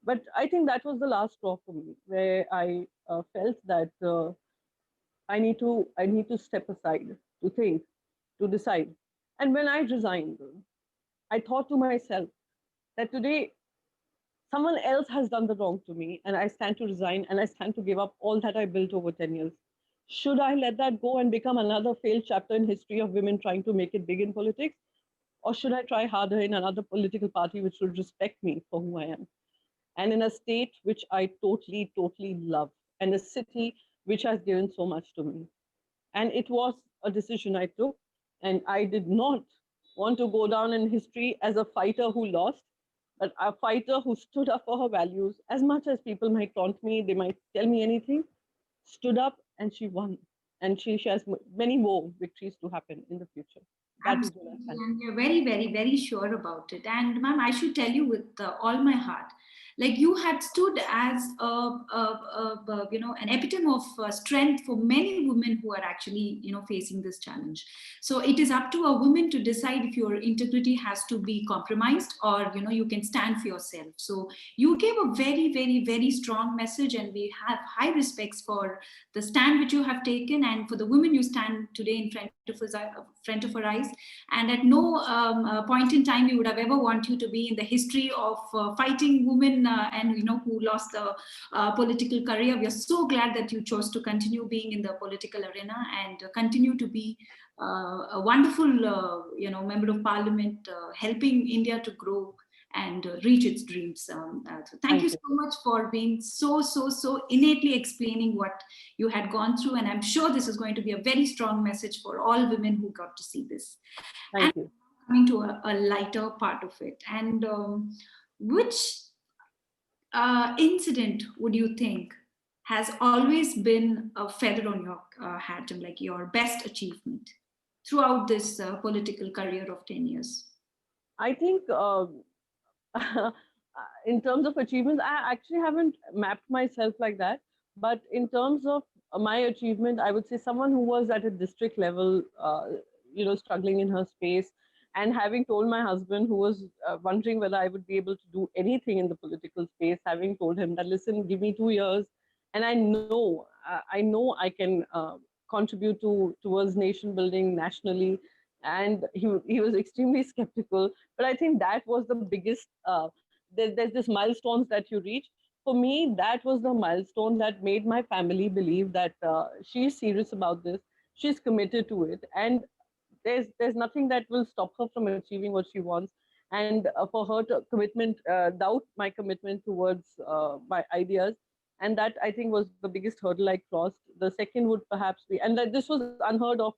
But I think that was the last straw for me, where I felt that I need to step aside to think, to decide. And when I resigned, I thought to myself that today someone else has done the wrong to me and I stand to resign and I stand to give up all that I built over 10 years. Should I let that go and become another failed chapter in history of women trying to make it big in politics? Or should I try harder in another political party which will respect me for who I am? And in a state which I totally, totally love, and a city which has given so much to me. And it was a decision I took, and I did not want to go down in history as a fighter who lost, but a fighter who stood up for her values. As much as people might taunt me, they might tell me anything, stood up and she won. And she has many more victories to happen in the future. That is what I Absolutely, stand and you're very, very, very sure about it. And ma'am, I should tell you with all my heart, like you had stood as an epitome of strength for many women who are actually facing this challenge. So it is up to a woman to decide if your integrity has to be compromised or you can stand for yourself. So you gave a very, very, very strong message, and we have high respects for the stand which you have taken and for the women you stand today in front of our eyes. And at no point in time we would have ever want you to be in the history of fighting women and who lost the political career. We are so glad that you chose to continue being in the political arena and continue to be a wonderful member of parliament, helping India to grow and reach its dreams. So thank you Thank so you. much for being so innately explaining what you had gone through, and I'm sure this is going to be a very strong message for all women who got to see this. And Thank you. coming to a lighter part of it, and which incident would you think has always been a feather on your hat and like your best achievement throughout this political career of 10 years? I think in terms of achievements, I actually haven't mapped myself like that. But in terms of my achievement, I would say someone who was at a district level, struggling in her space, and having told my husband, who was wondering whether I would be able to do anything in the political space, having told him that, listen, give me 2 years, and I know I can contribute towards nation building nationally. And he was extremely skeptical, but I think that was the biggest there's this milestones that you reach. For me, that was the milestone that made my family believe that she's serious about this, she's committed to it, and there's nothing that will stop her from achieving what she wants. And for her to doubt my commitment towards my ideas, and that I think was the biggest hurdle I crossed. The second would perhaps be, and that this was unheard of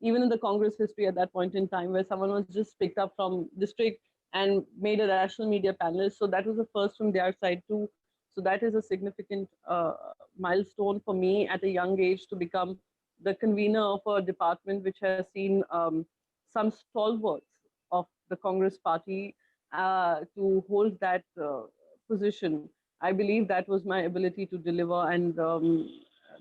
even in the Congress history at that point in time, where someone was just picked up from district and made a national media panelist. So that was the first from their side too. So that is a significant milestone for me at a young age, to become the convener of a department which has seen some stalwarts of the Congress party to hold that position. I believe that was my ability to deliver. And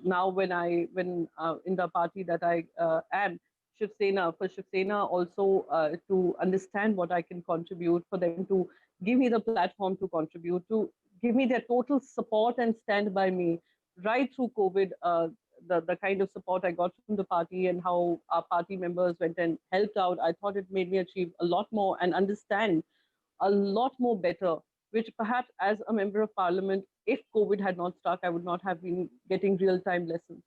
now when in the party that I am, Shiv Sena, for Shiv Sena also to understand what I can contribute, for them to give me the platform to contribute, to give me their total support and stand by me right through COVID. The kind of support I got from the party and how our party members went and helped out, I thought it made me achieve a lot more and understand a lot more better, which perhaps as a member of parliament, if COVID had not struck, I would not have been getting real-time lessons.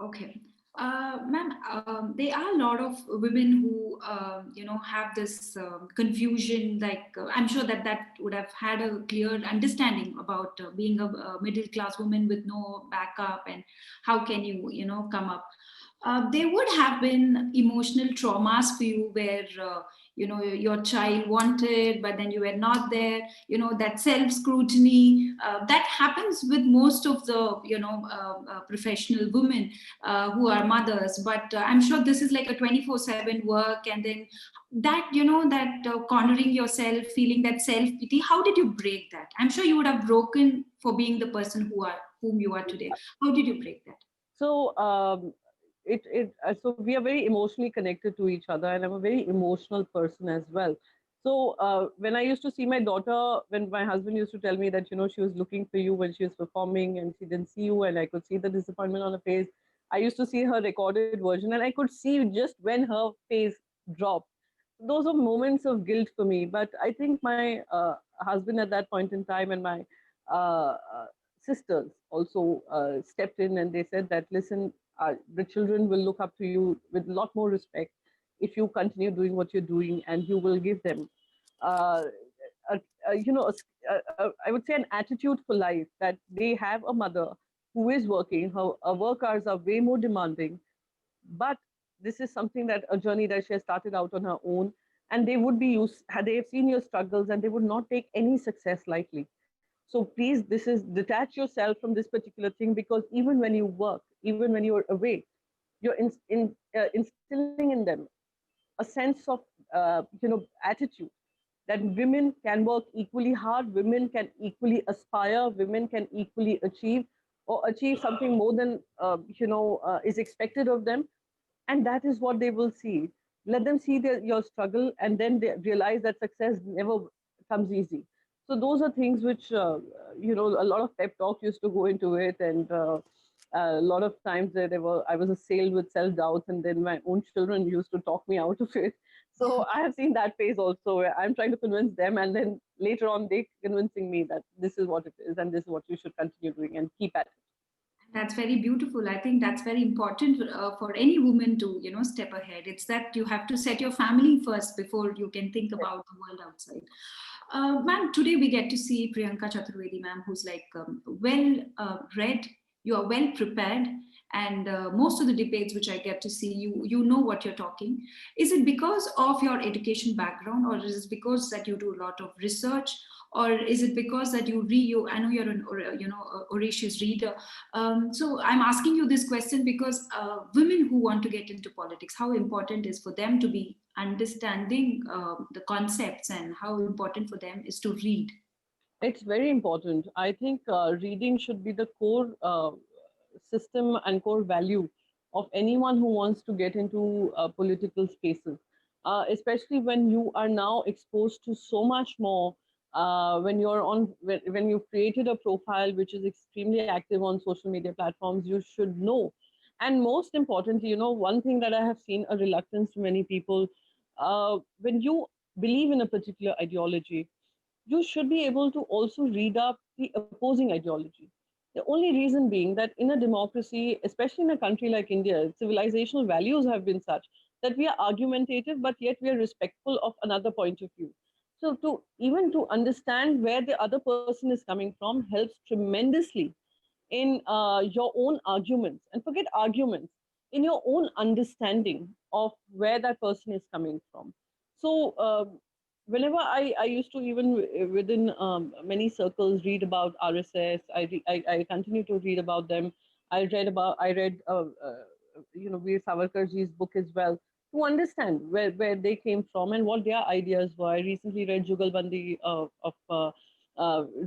Okay. Ma'am, there are a lot of women who, have this confusion. Like, I'm sure that would have had a clear understanding about being a middle class woman with no backup, and how can you, come up. There would have been emotional traumas for you where, your child wanted, but then you were not there. That self scrutiny that happens with most of the, professional women who are mothers. But I'm sure this is like a 24/7 work, and then that, that cornering yourself, feeling that self pity. How did you break that? I'm sure you would have broken for being the person whom you are today. How did you break that? So so we are very emotionally connected to each other, and I'm a very emotional person as well. So when I used to see my daughter, when my husband used to tell me that she was looking for you when she was performing and she didn't see you, and I could see the disappointment on her face. I used to see her recorded version, and I could see just when her face dropped. Those are moments of guilt for me. But I think my husband at that point in time, and my sisters also stepped in, and they said that, listen, the children will look up to you with a lot more respect if you continue doing what you're doing, and you will give them uh, a, I would say an attitude for life, that they have a mother who is working. Her work hours are way more demanding, but this is something, that a journey that she has started out on her own, and they would be used, they have seen your struggles, and they would not take any success lightly. So please, this is, detach yourself from this particular thing, because even when you work, even when you're away, you're instilling in them a sense of attitude, that women can work equally hard, women can equally aspire, women can equally achieve, or achieve something more than is expected of them. And that is what they will see. Let them see your struggle, and then they realize that success never comes easy. So those are things which a lot of pep talk used to go into it. And a lot of times I was assailed with self-doubts, and then my own children used to talk me out of it. So I have seen that phase also, where I'm trying to convince them, and then later on they convincing me that this is what it is, and this is what you should continue doing and keep at it. That's very beautiful. I think that's very important for any woman to, step ahead. It's that you have to set your family first before you can think about the world outside. Ma'am, today we get to see Priyanka Chaturvedi, ma'am, who's like well read. You are well prepared, and most of the debates which I get to see, you know what you're talking. Is it because of your education background, or is it because that you do a lot of research, or is it because that you read? I know you're an Audacious reader. So I'm asking you this question because women who want to get into politics, how important is for them to be understanding the concepts, and how important for them is to read? It's very important. I think reading should be the core system and core value of anyone who wants to get into political spaces, especially when you are now exposed to so much more. When you've created a profile which is extremely active on social media platforms, you should know. And most importantly, one thing that I have seen a reluctance to many people, when you believe in a particular ideology, you should be able to also read up the opposing ideology. The only reason being that in a democracy, especially in a country like India, civilizational values have been such that we are argumentative, but yet we are respectful of another point of view. So to even to understand where the other person is coming from helps tremendously in your own arguments, and forget arguments, in your own understanding of where that person is coming from. So whenever I used to even within many circles read about RSS, I continue to read about them. I read Veer Savarkarji's book as well, to understand where they came from and what their ideas were. I recently read Jugalbandi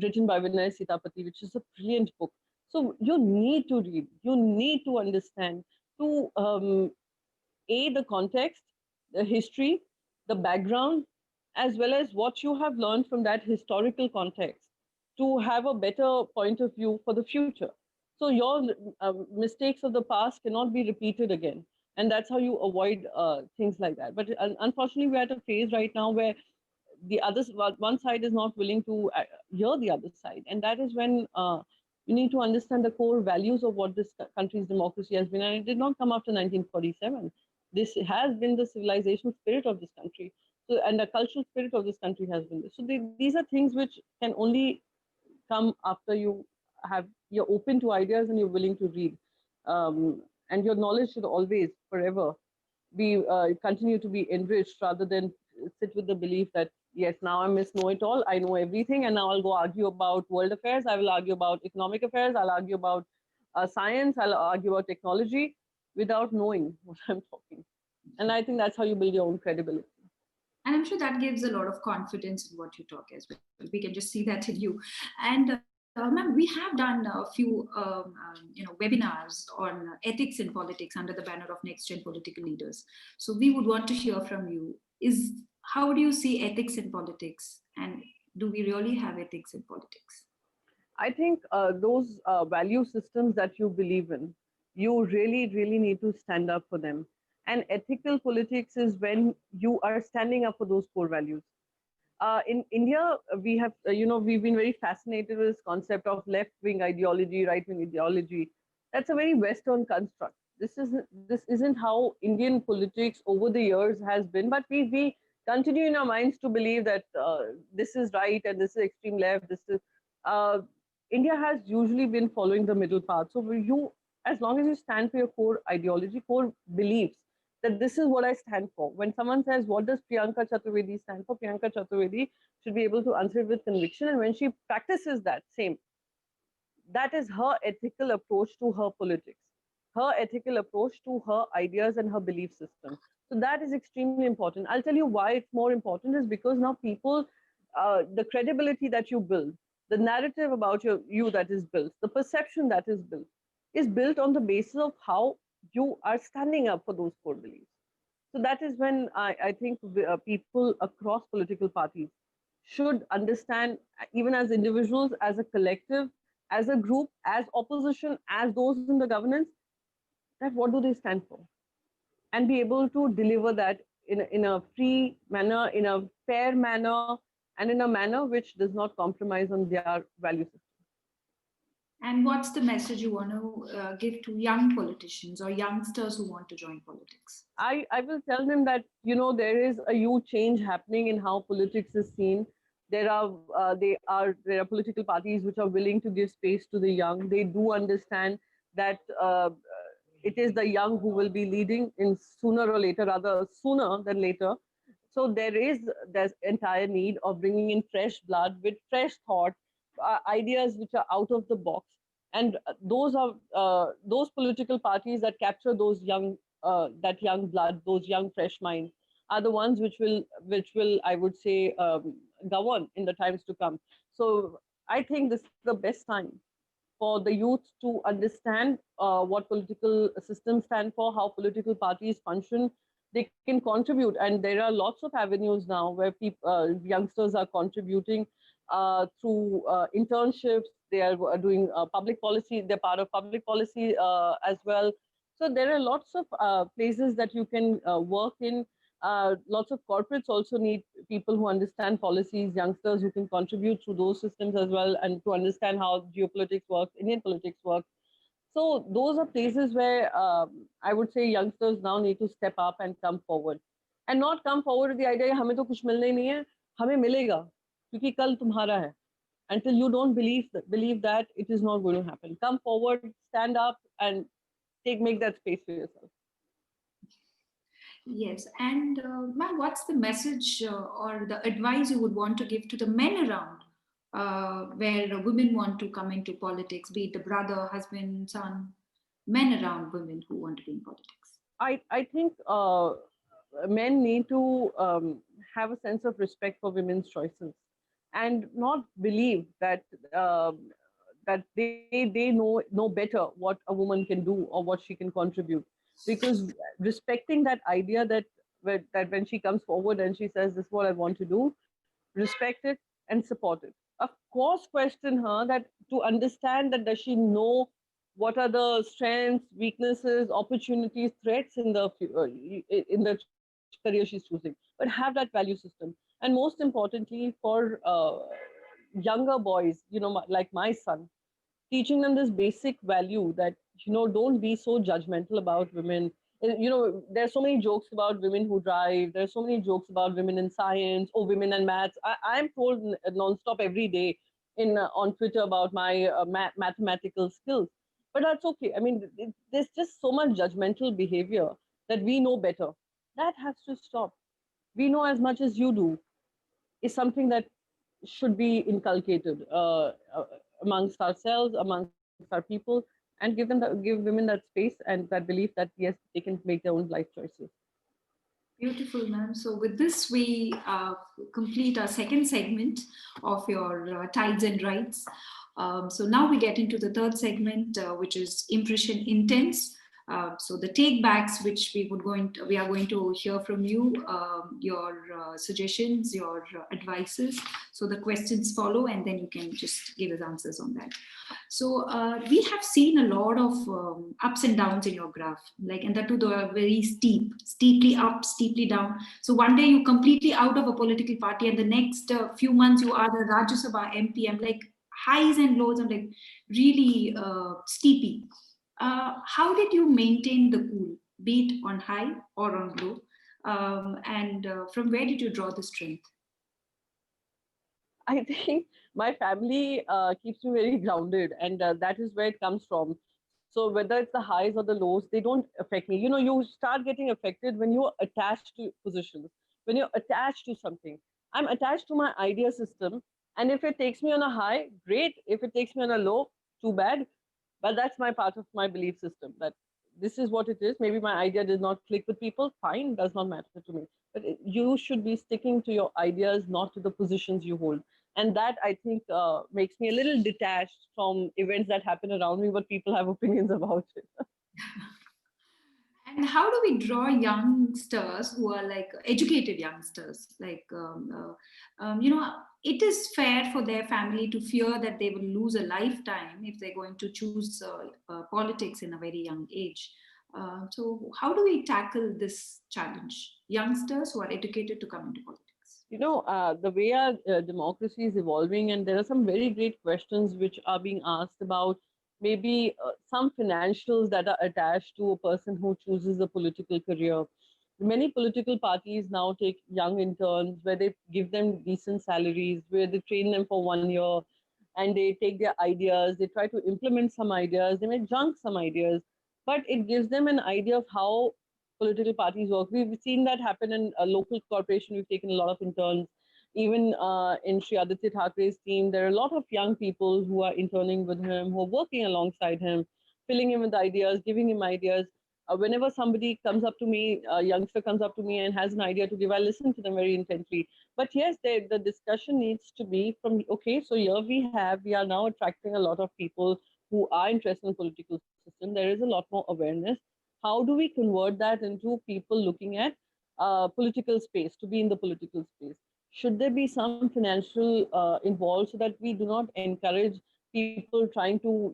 written by Vinay Sitapati, which is a brilliant book. So you need to read, you need to understand to the context, the history, the background, as well as what you have learned from that historical context to have a better point of view for the future. So your mistakes of the past cannot be repeated again. And that's how you avoid things like that. But unfortunately, we're at a phase right now where the other one side is not willing to hear the other side, and that is when you need to understand the core values of what this country's democracy has been. And it did not come after 1947. This has been the civilizational spirit of this country. So, and the cultural spirit of this country has been this. So these are things which can only come after you're open to ideas and you're willing to read. And your knowledge should always, forever, be continue to be enriched rather than sit with the belief that yes, now I must know it all, I know everything, and now I'll go argue about world affairs, I will argue about economic affairs, I'll argue about science, I'll argue about technology without knowing what I'm talking. And I think that's how you build your own credibility. And I'm sure that gives a lot of confidence in what you talk as well. We can just see that in you. And ma'am, we have done a few webinars on ethics in politics under the banner of Next Gen Political Leaders. So we would want to hear from you. Is how do you see ethics in politics, and do we really have ethics in politics? I think those value systems that you believe in, you really, really need to stand up for them. And ethical politics is when you are standing up for those core values. In India, we've been very fascinated with this concept of left-wing ideology, right-wing ideology. That's a very Western construct. This isn't how Indian politics over the years has been, but we continue in our minds to believe that this is right and this is extreme left. This is uh, India has usually been following the middle path. So as long as you stand for your core ideology, core beliefs, that this is what I stand for. When someone says, what does Priyanka Chaturvedi stand for? Priyanka Chaturvedi should be able to answer it with conviction. And when she practices that same, that is her ethical approach to her politics, her ethical approach to her ideas and her belief system. So that is extremely important. I'll tell you why it's more important is because now people, the credibility that you build, the narrative about you that is built, the perception that is built on the basis of how you are standing up for those core beliefs. So that is when I think people across political parties should understand, even as individuals, as a collective, as a group, as opposition, as those in the governance, that what do they stand for? And be able to deliver that in a free manner, in a fair manner, and in a manner which does not compromise on their value system. And what's the message you want to give to young politicians or youngsters who want to join politics? I will tell them that there is a huge change happening in how politics is seen. There are political parties which are willing to give space to the young. They do understand that it is the young who will be leading in sooner or later, rather sooner than later. So there's entire need of bringing in fresh blood with fresh thought, ideas which are out of the box, and those are those political parties that capture those that young blood, those young fresh minds, are the ones which will I would say govern in the times to come. So I think this is the best time for the youth to understand what political systems stand for, how political parties function. They can contribute, and there are lots of avenues now where youngsters are contributing through internships. They are doing public policy. They're part of public policy as well. So there are lots of places that you can work in. Lots of corporates also need people who understand policies, youngsters who can contribute through those systems as well, and to understand how geopolitics works, Indian politics works. So those are places where I would say youngsters now need to step up and come forward, and not come forward with the idea हमें तो कुछ मिलना ही नहीं है, हमें मिलेगा क्योंकि कल तुम्हारा है. Until you don't believe that, it is not going to happen. Come forward, stand up, and make that space for yourself. Yes, and ma'am, what's the message or the advice you would want to give to the men around where women want to come into politics, be it the brother, husband, son, men around women who want to be in politics? I think men need to have a sense of respect for women's choices, and not believe that that they know better what a woman can do or what she can contribute. Because respecting that idea that when she comes forward and she says this is what I want to do, respect it and support it. Of course, question her that to understand that does she know what are the strengths, weaknesses, opportunities, threats in the career she's choosing. But have that value system, and most importantly, for younger boys, like my son, teaching them this basic value that don't be so judgmental about women. There's so many jokes about women who drive. There's so many jokes about women in science or women in maths. I'm told nonstop every day in on Twitter about my mathematical skills. But that's okay. I mean, there's just so much judgmental behavior that we know better. That has to stop. We know as much as you do is something that should be inculcated amongst ourselves, amongst our people, and give women that space and that belief that yes, they can make their own life choices. Beautiful, ma'am. So with this, we complete our second segment of your tides and rights. So now we get into the third segment, which is impression intense. So the take backs, which we are going to hear from you, your suggestions, your advices. So the questions follow, and then you can just give us answers on that. So we have seen a lot of ups and downs in your graph, and that too, they are very steeply up, steeply down. So one day you're completely out of a political party, and the next few months you are the Rajya Sabha MP. I'm like highs and lows. I'm like really steepy. How did you maintain the cool, be it on high or on low? And from where did you draw the strength? I think my family keeps me very grounded, and that is where it comes from. So whether it's the highs or the lows, they don't affect me. You start getting affected when you're attached to positions, when you're attached to something. I'm attached to my idea system, and if it takes me on a high, great. If it takes me on a low, too bad. But that's my part of my belief system, that this is what it is. Maybe my idea does not click with people, fine, does not matter to me. But you should be sticking to your ideas, not to the positions you hold. And that, I think, makes me a little detached from events that happen around me, but people have opinions about it. And how do we draw youngsters who are like educated youngsters? It is fair for their family to fear that they will lose a lifetime if they're going to choose politics in a very young age. So, how do we tackle this challenge? Youngsters who are educated to come into politics. The way our democracy is evolving, and there are some very great questions which are being asked about maybe some financials that are attached to a person who chooses a political career. Many political parties now take young interns where they give them decent salaries, where they train them for 1 year, and they take their ideas, they try to implement some ideas, they may junk some ideas, but it gives them an idea of how political parties work. We've seen that happen in a local corporation. We've taken a lot of interns. Even in Sri Aditya Thakure's team, there are a lot of young people who are interning with him, who are working alongside him, filling him with ideas, giving him ideas. Whenever somebody comes up to me, a youngster comes up to me and has an idea to give, I listen to them very intently. But yes, the discussion needs to be from, okay, so here we are now attracting a lot of people who are interested in political system. There is a lot more awareness. How do we convert that into people looking at political space, to be in the political space? Should there be some financial involved so that we do not encourage people trying to,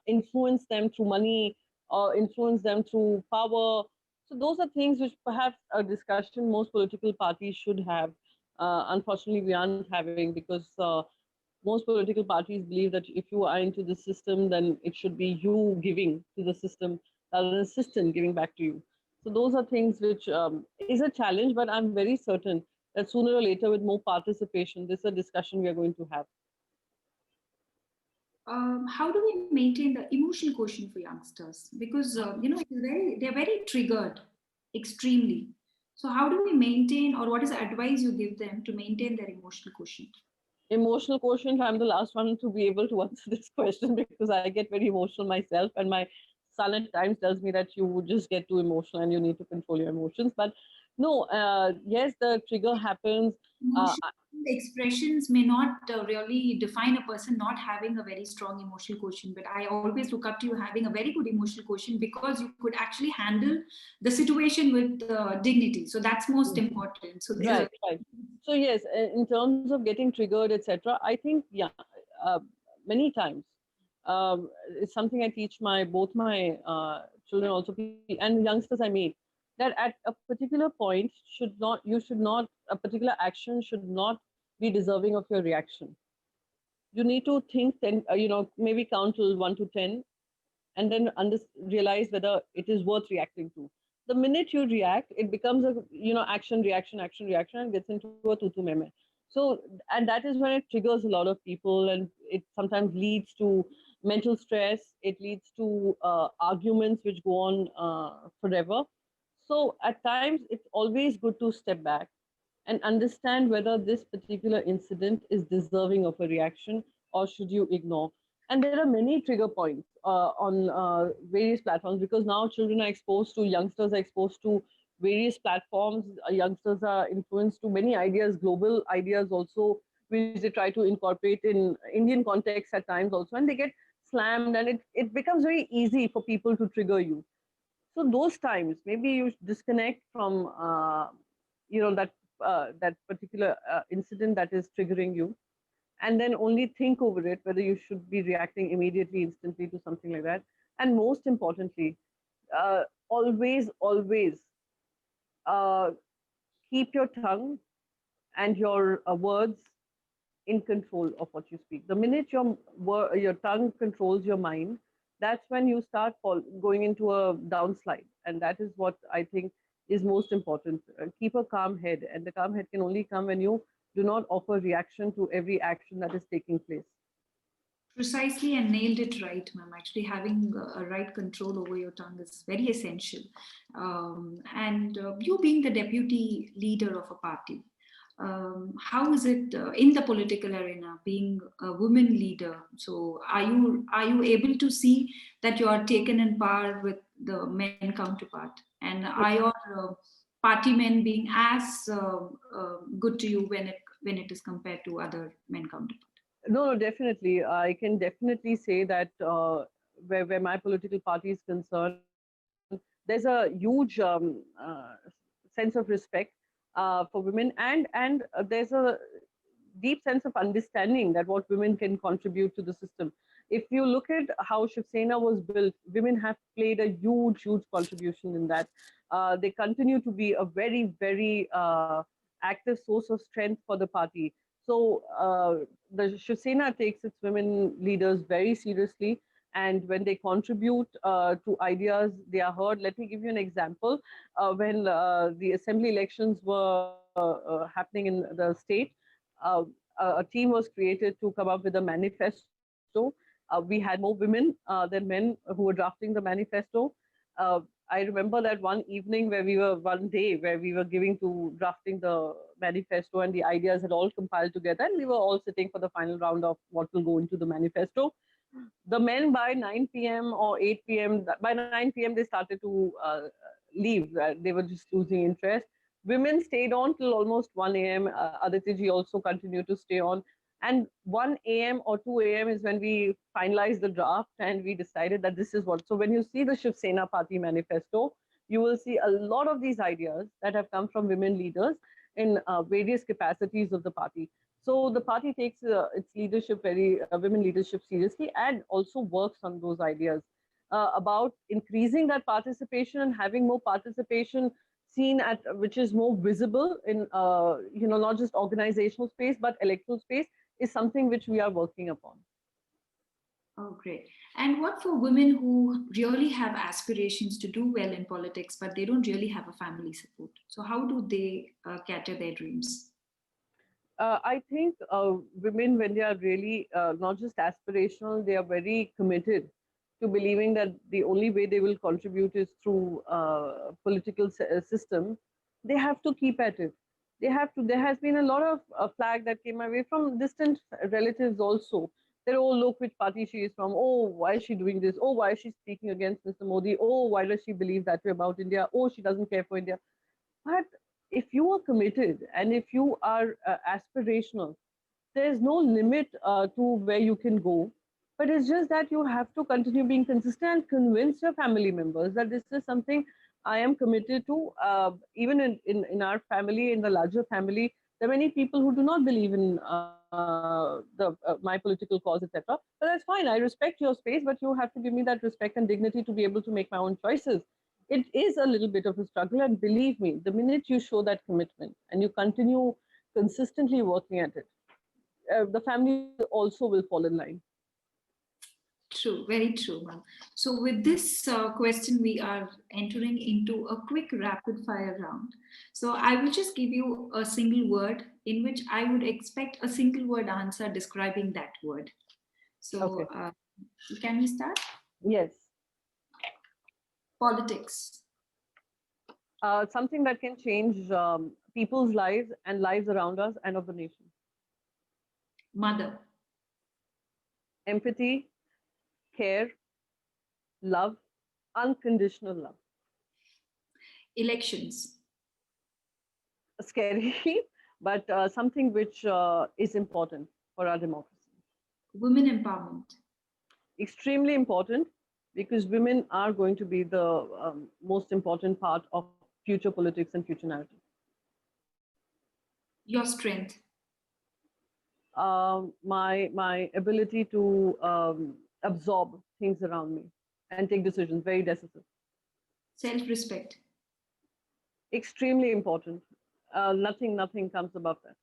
influence them through money or influence them through power? So those are things which perhaps a discussion most political parties should have. Unfortunately, we aren't having, because most political parties believe that if you are into the system, then it should be you giving to the system rather than the system giving back to you. So those are things which is a challenge, but I'm very certain that sooner or later, with more participation, this is a discussion we are going to have. How do we maintain the emotional quotient for youngsters? Because they're very triggered, extremely. So how do we maintain, or what is the advice you give them to maintain their emotional quotient? Emotional quotient, I'm the last one to be able to answer this question, because I get very emotional myself, and my son at times tells me that you just get too emotional and you need to control your emotions. But no, yes, the trigger happens. uh, Emotional expressions may not really define a person not having a very strong emotional quotient, but I always look up to you having a very good emotional quotient, because you could actually handle the situation with dignity. So that's most important. So right, right. So yes, in terms of getting triggered, etc., I think, yeah, uh, many times, it's something I teach my both my children also, and youngsters I meet, that at a particular point you should not, a particular action should not be deserving of your reaction. You need to think 10, maybe count till 1 to 10, and then realize whether it is worth reacting to. The minute you react, it becomes a, action, reaction, action, reaction, and gets into a tutu meme. So, and that is when it triggers a lot of people, and it sometimes leads to mental stress. It leads to arguments which go on forever. So at times, it's always good to step back and understand whether this particular incident is deserving of a reaction, or should you ignore. And there are many trigger points on various platforms, because now children are exposed to, youngsters are exposed to various platforms. Youngsters are influenced to many ideas, global ideas also, which they try to incorporate in Indian context at times also, and they get slammed, and it becomes very easy for people to trigger you. So those times, maybe you disconnect from that that particular incident that is triggering you, and then only think over it whether you should be reacting immediately, instantly to something like that. And most importantly, always uh, keep your tongue and your words in control of what you speak. The minute your tongue controls your mind, that's when you start going into a downslide, and that is what I think is most important. Keep a calm head, and the calm head can only come when you do not offer reaction to every action that is taking place. Precisely, and nailed it right, ma'am. Actually, having a right control over your tongue is very essential. And you being the deputy leader of a party, how is it in the political arena being a woman leader? So, are you able to see that you are taken in par with the men counterpart, and are your party men being as good to you when it is compared to other men counterparts? No, no, definitely. I can definitely say that where my political party is concerned, there's a huge sense of respect for women, and there's a deep sense of understanding that what women can contribute to the system. If you look at how Shiv Sena was built, women have played a huge contribution in that. They continue to be a very active source of strength for the party. So the Shiv Sena takes its women leaders very seriously, and when they contribute to ideas, they are heard. Let me give you an example. When the assembly elections were happening in the state, uh, a team was created to come up with a manifesto. We had more women than men who were drafting the manifesto. Uh, I remember that one evening where one day where we were giving to drafting the manifesto, and the ideas had all compiled together, and we were all sitting for the final round of what will go into the manifesto. The men by 9 p.m. or 8 p.m., by 9 p.m., they started to leave. They were just losing interest. Women stayed on till almost 1 a.m. Aditi ji also continued to stay on. And 1 a.m. or 2 a.m. is when we finalized the draft, and we decided that this is what. So when you see the Shiv Sena Party manifesto, you will see a lot of these ideas that have come from women leaders in various capacities of the party. So the party takes its leadership women leadership seriously, and also works on those ideas. about increasing that participation and having more participation seen at which is more visible in not just organizational space but electoral space is something which we are working upon. Oh, great. And what for women who really have aspirations to do well in politics, but they don't really have a family support? So how do they cater their dreams? I think women, when they are really not just aspirational, they are very committed to believing that the only way they will contribute is through political system. They have to keep at it. They have to. There has been a lot of flag that came my way from distant relatives also. They're, oh, look which party she is from. Oh, why is she doing this? Oh, why is she speaking against Mr. Modi? Oh, why does she believe that way about India? Oh, she doesn't care for India. But if you are committed and if you are aspirational, there's no limit to where you can go. But it's just that you have to continue being consistent and convince your family members that this is something I am committed to. Even in our family, in the larger family, there are many people who do not believe in my political cause, etc. But that's fine. I respect your space, but you have to give me that respect and dignity to be able to make my own choices. It is a little bit of a struggle, and believe me, the minute you show that commitment and you continue consistently working at it, the family also will fall in line. True, very true, ma'am. So with this question, we are entering into a quick rapid fire round. So I will just give you a single word in which I would expect a single word answer describing that word. So Okay. Can we start? Yes. Politics. Something that can change people's lives and lives around us and of the nation. Mother. Empathy, care, love, unconditional love. Elections. Scary, but something which is important for our democracy. Women empowerment. Extremely important, because women are going to be the most important part of future politics and future narrative. Your strength. My ability to absorb things around me and take decisions, very decisive. Self-respect. Extremely important. Nothing comes above that.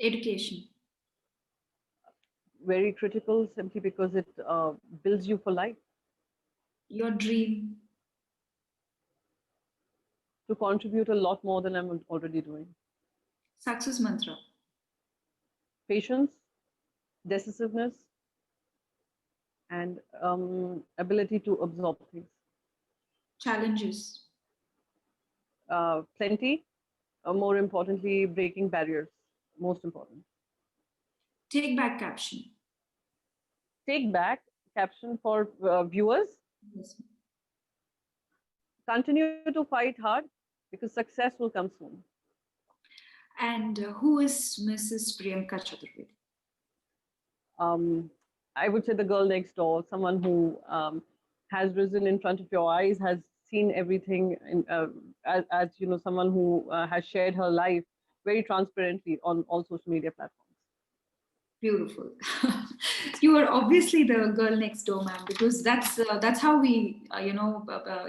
Education. Very critical, simply because it builds you for life. Your dream. To contribute a lot more than I'm already doing. Success mantra. Patience, decisiveness, and ability to absorb things. Challenges. Plenty. More importantly, breaking barriers. Most important. Take back caption. Take back caption for viewers. Yes. Continue to fight hard, because success will come soon. And who is Mrs. Priyanka Chaturvedi? I would say the girl next door, someone who has risen in front of your eyes, has seen everything, as you know, someone who has shared her life very transparently on all social media platforms. Beautiful. You are obviously the girl next door, ma'am, because that's how we,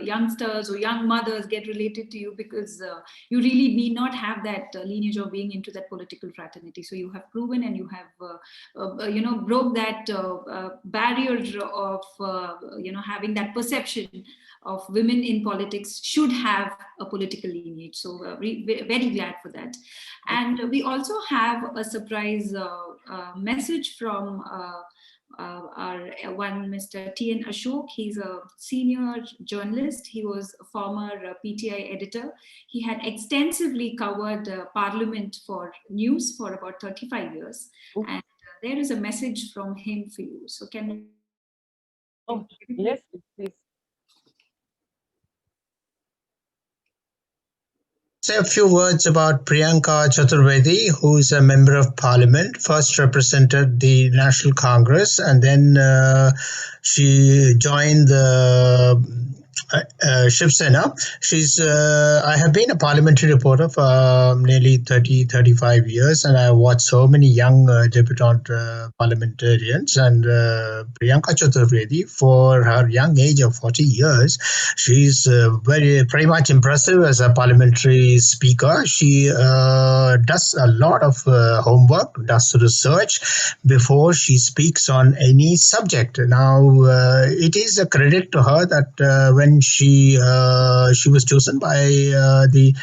youngsters or young mothers get related to you, because you really need not have that lineage of being into that political fraternity. So you have proven, and you have, broke that barrier of, having that perception of women in politics should have a political lineage. So very glad for that. And we also have a surprise message from our one Mr. T.N. Ashok. He's a senior journalist. He was a former PTI editor. He had extensively covered Parliament for news for about 35 years. Oh. And there is a message from him for you. So can you? Oh, yes, please. Say a few words about Priyanka Chaturvedi, who is a member of parliament, first represented the National Congress, and then she joined the Shiv Sena. I have been a parliamentary reporter for nearly 30, 35 years, and I watched so many young debutant parliamentarians. And Priyanka Chaturvedi, for her young age of 40 years, she's pretty much impressive as a parliamentary speaker. She does a lot of homework, does research before she speaks on any subject. Now, it is a credit to her that when she was chosen by the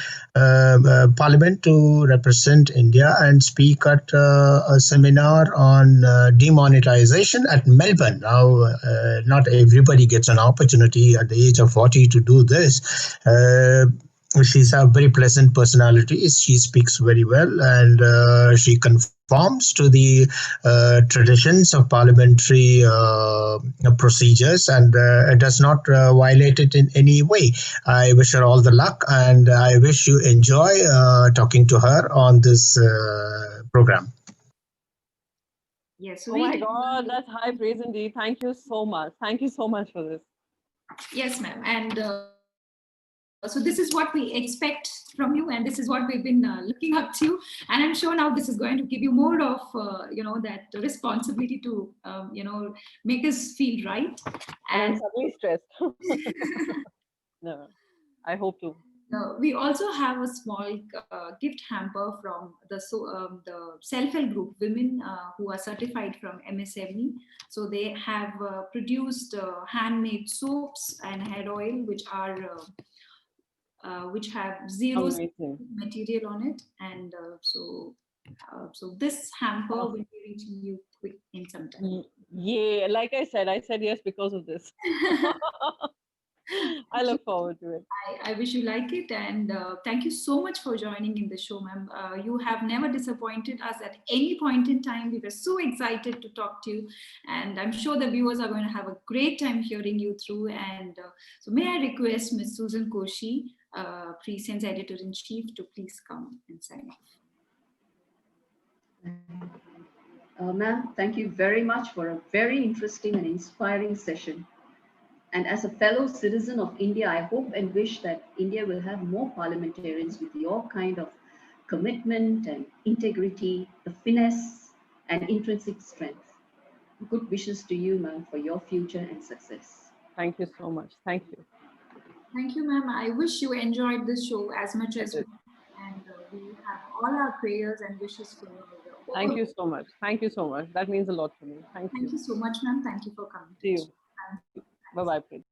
Parliament to represent India and speak at a seminar on demonetization at Melbourne. Now, not everybody gets an opportunity at the age of 40 to do this. She's a very pleasant personality. She speaks very well, and she conforms to the traditions of parliamentary procedures, and does not violate it in any way. I wish her all the luck, and I wish you enjoy talking to her on this program. Yes. Oh my God, that's high praise indeed. Thank you so much. Thank you so much for this. Yes, ma'am. And so this is what we expect from you, and this is what we've been looking up to. And I'm sure now this is going to give you more of, that responsibility to, make us feel right. And I'm And suddenly stressed. No, I hope to. we also have a small gift hamper from the self-help group women who are certified from MS70. So they have produced handmade soaps and hair oil, which have zero Amazing. material on it, and so this hamper Oh. will be reaching you quick in some time. Yeah, like I said yes because of this. I look forward to it. I wish you like it, and thank you so much for joining in the show, ma'am. You have never disappointed us at any point in time. We were so excited to talk to you, and I'm sure the viewers are going to have a great time hearing you through. And so may I request Ms. Susan Koshi, Prescience Editor-in-Chief, to please come and sign off. Ma'am, thank you very much for a very interesting and inspiring session. And as a fellow citizen of India, I hope and wish that India will have more parliamentarians with your kind of commitment and integrity, the finesse and intrinsic strength. Good wishes to you, ma'am, for your future and success. Thank you so much. Thank you. Thank you, ma'am. I wish you enjoyed this show as much as we, did. and we have all our prayers and wishes for you. Thank you so much. Thank you so much. That means a lot to me. Thank Thank you. you so much, ma'am. Thank you for coming. See you. Bye-bye, please.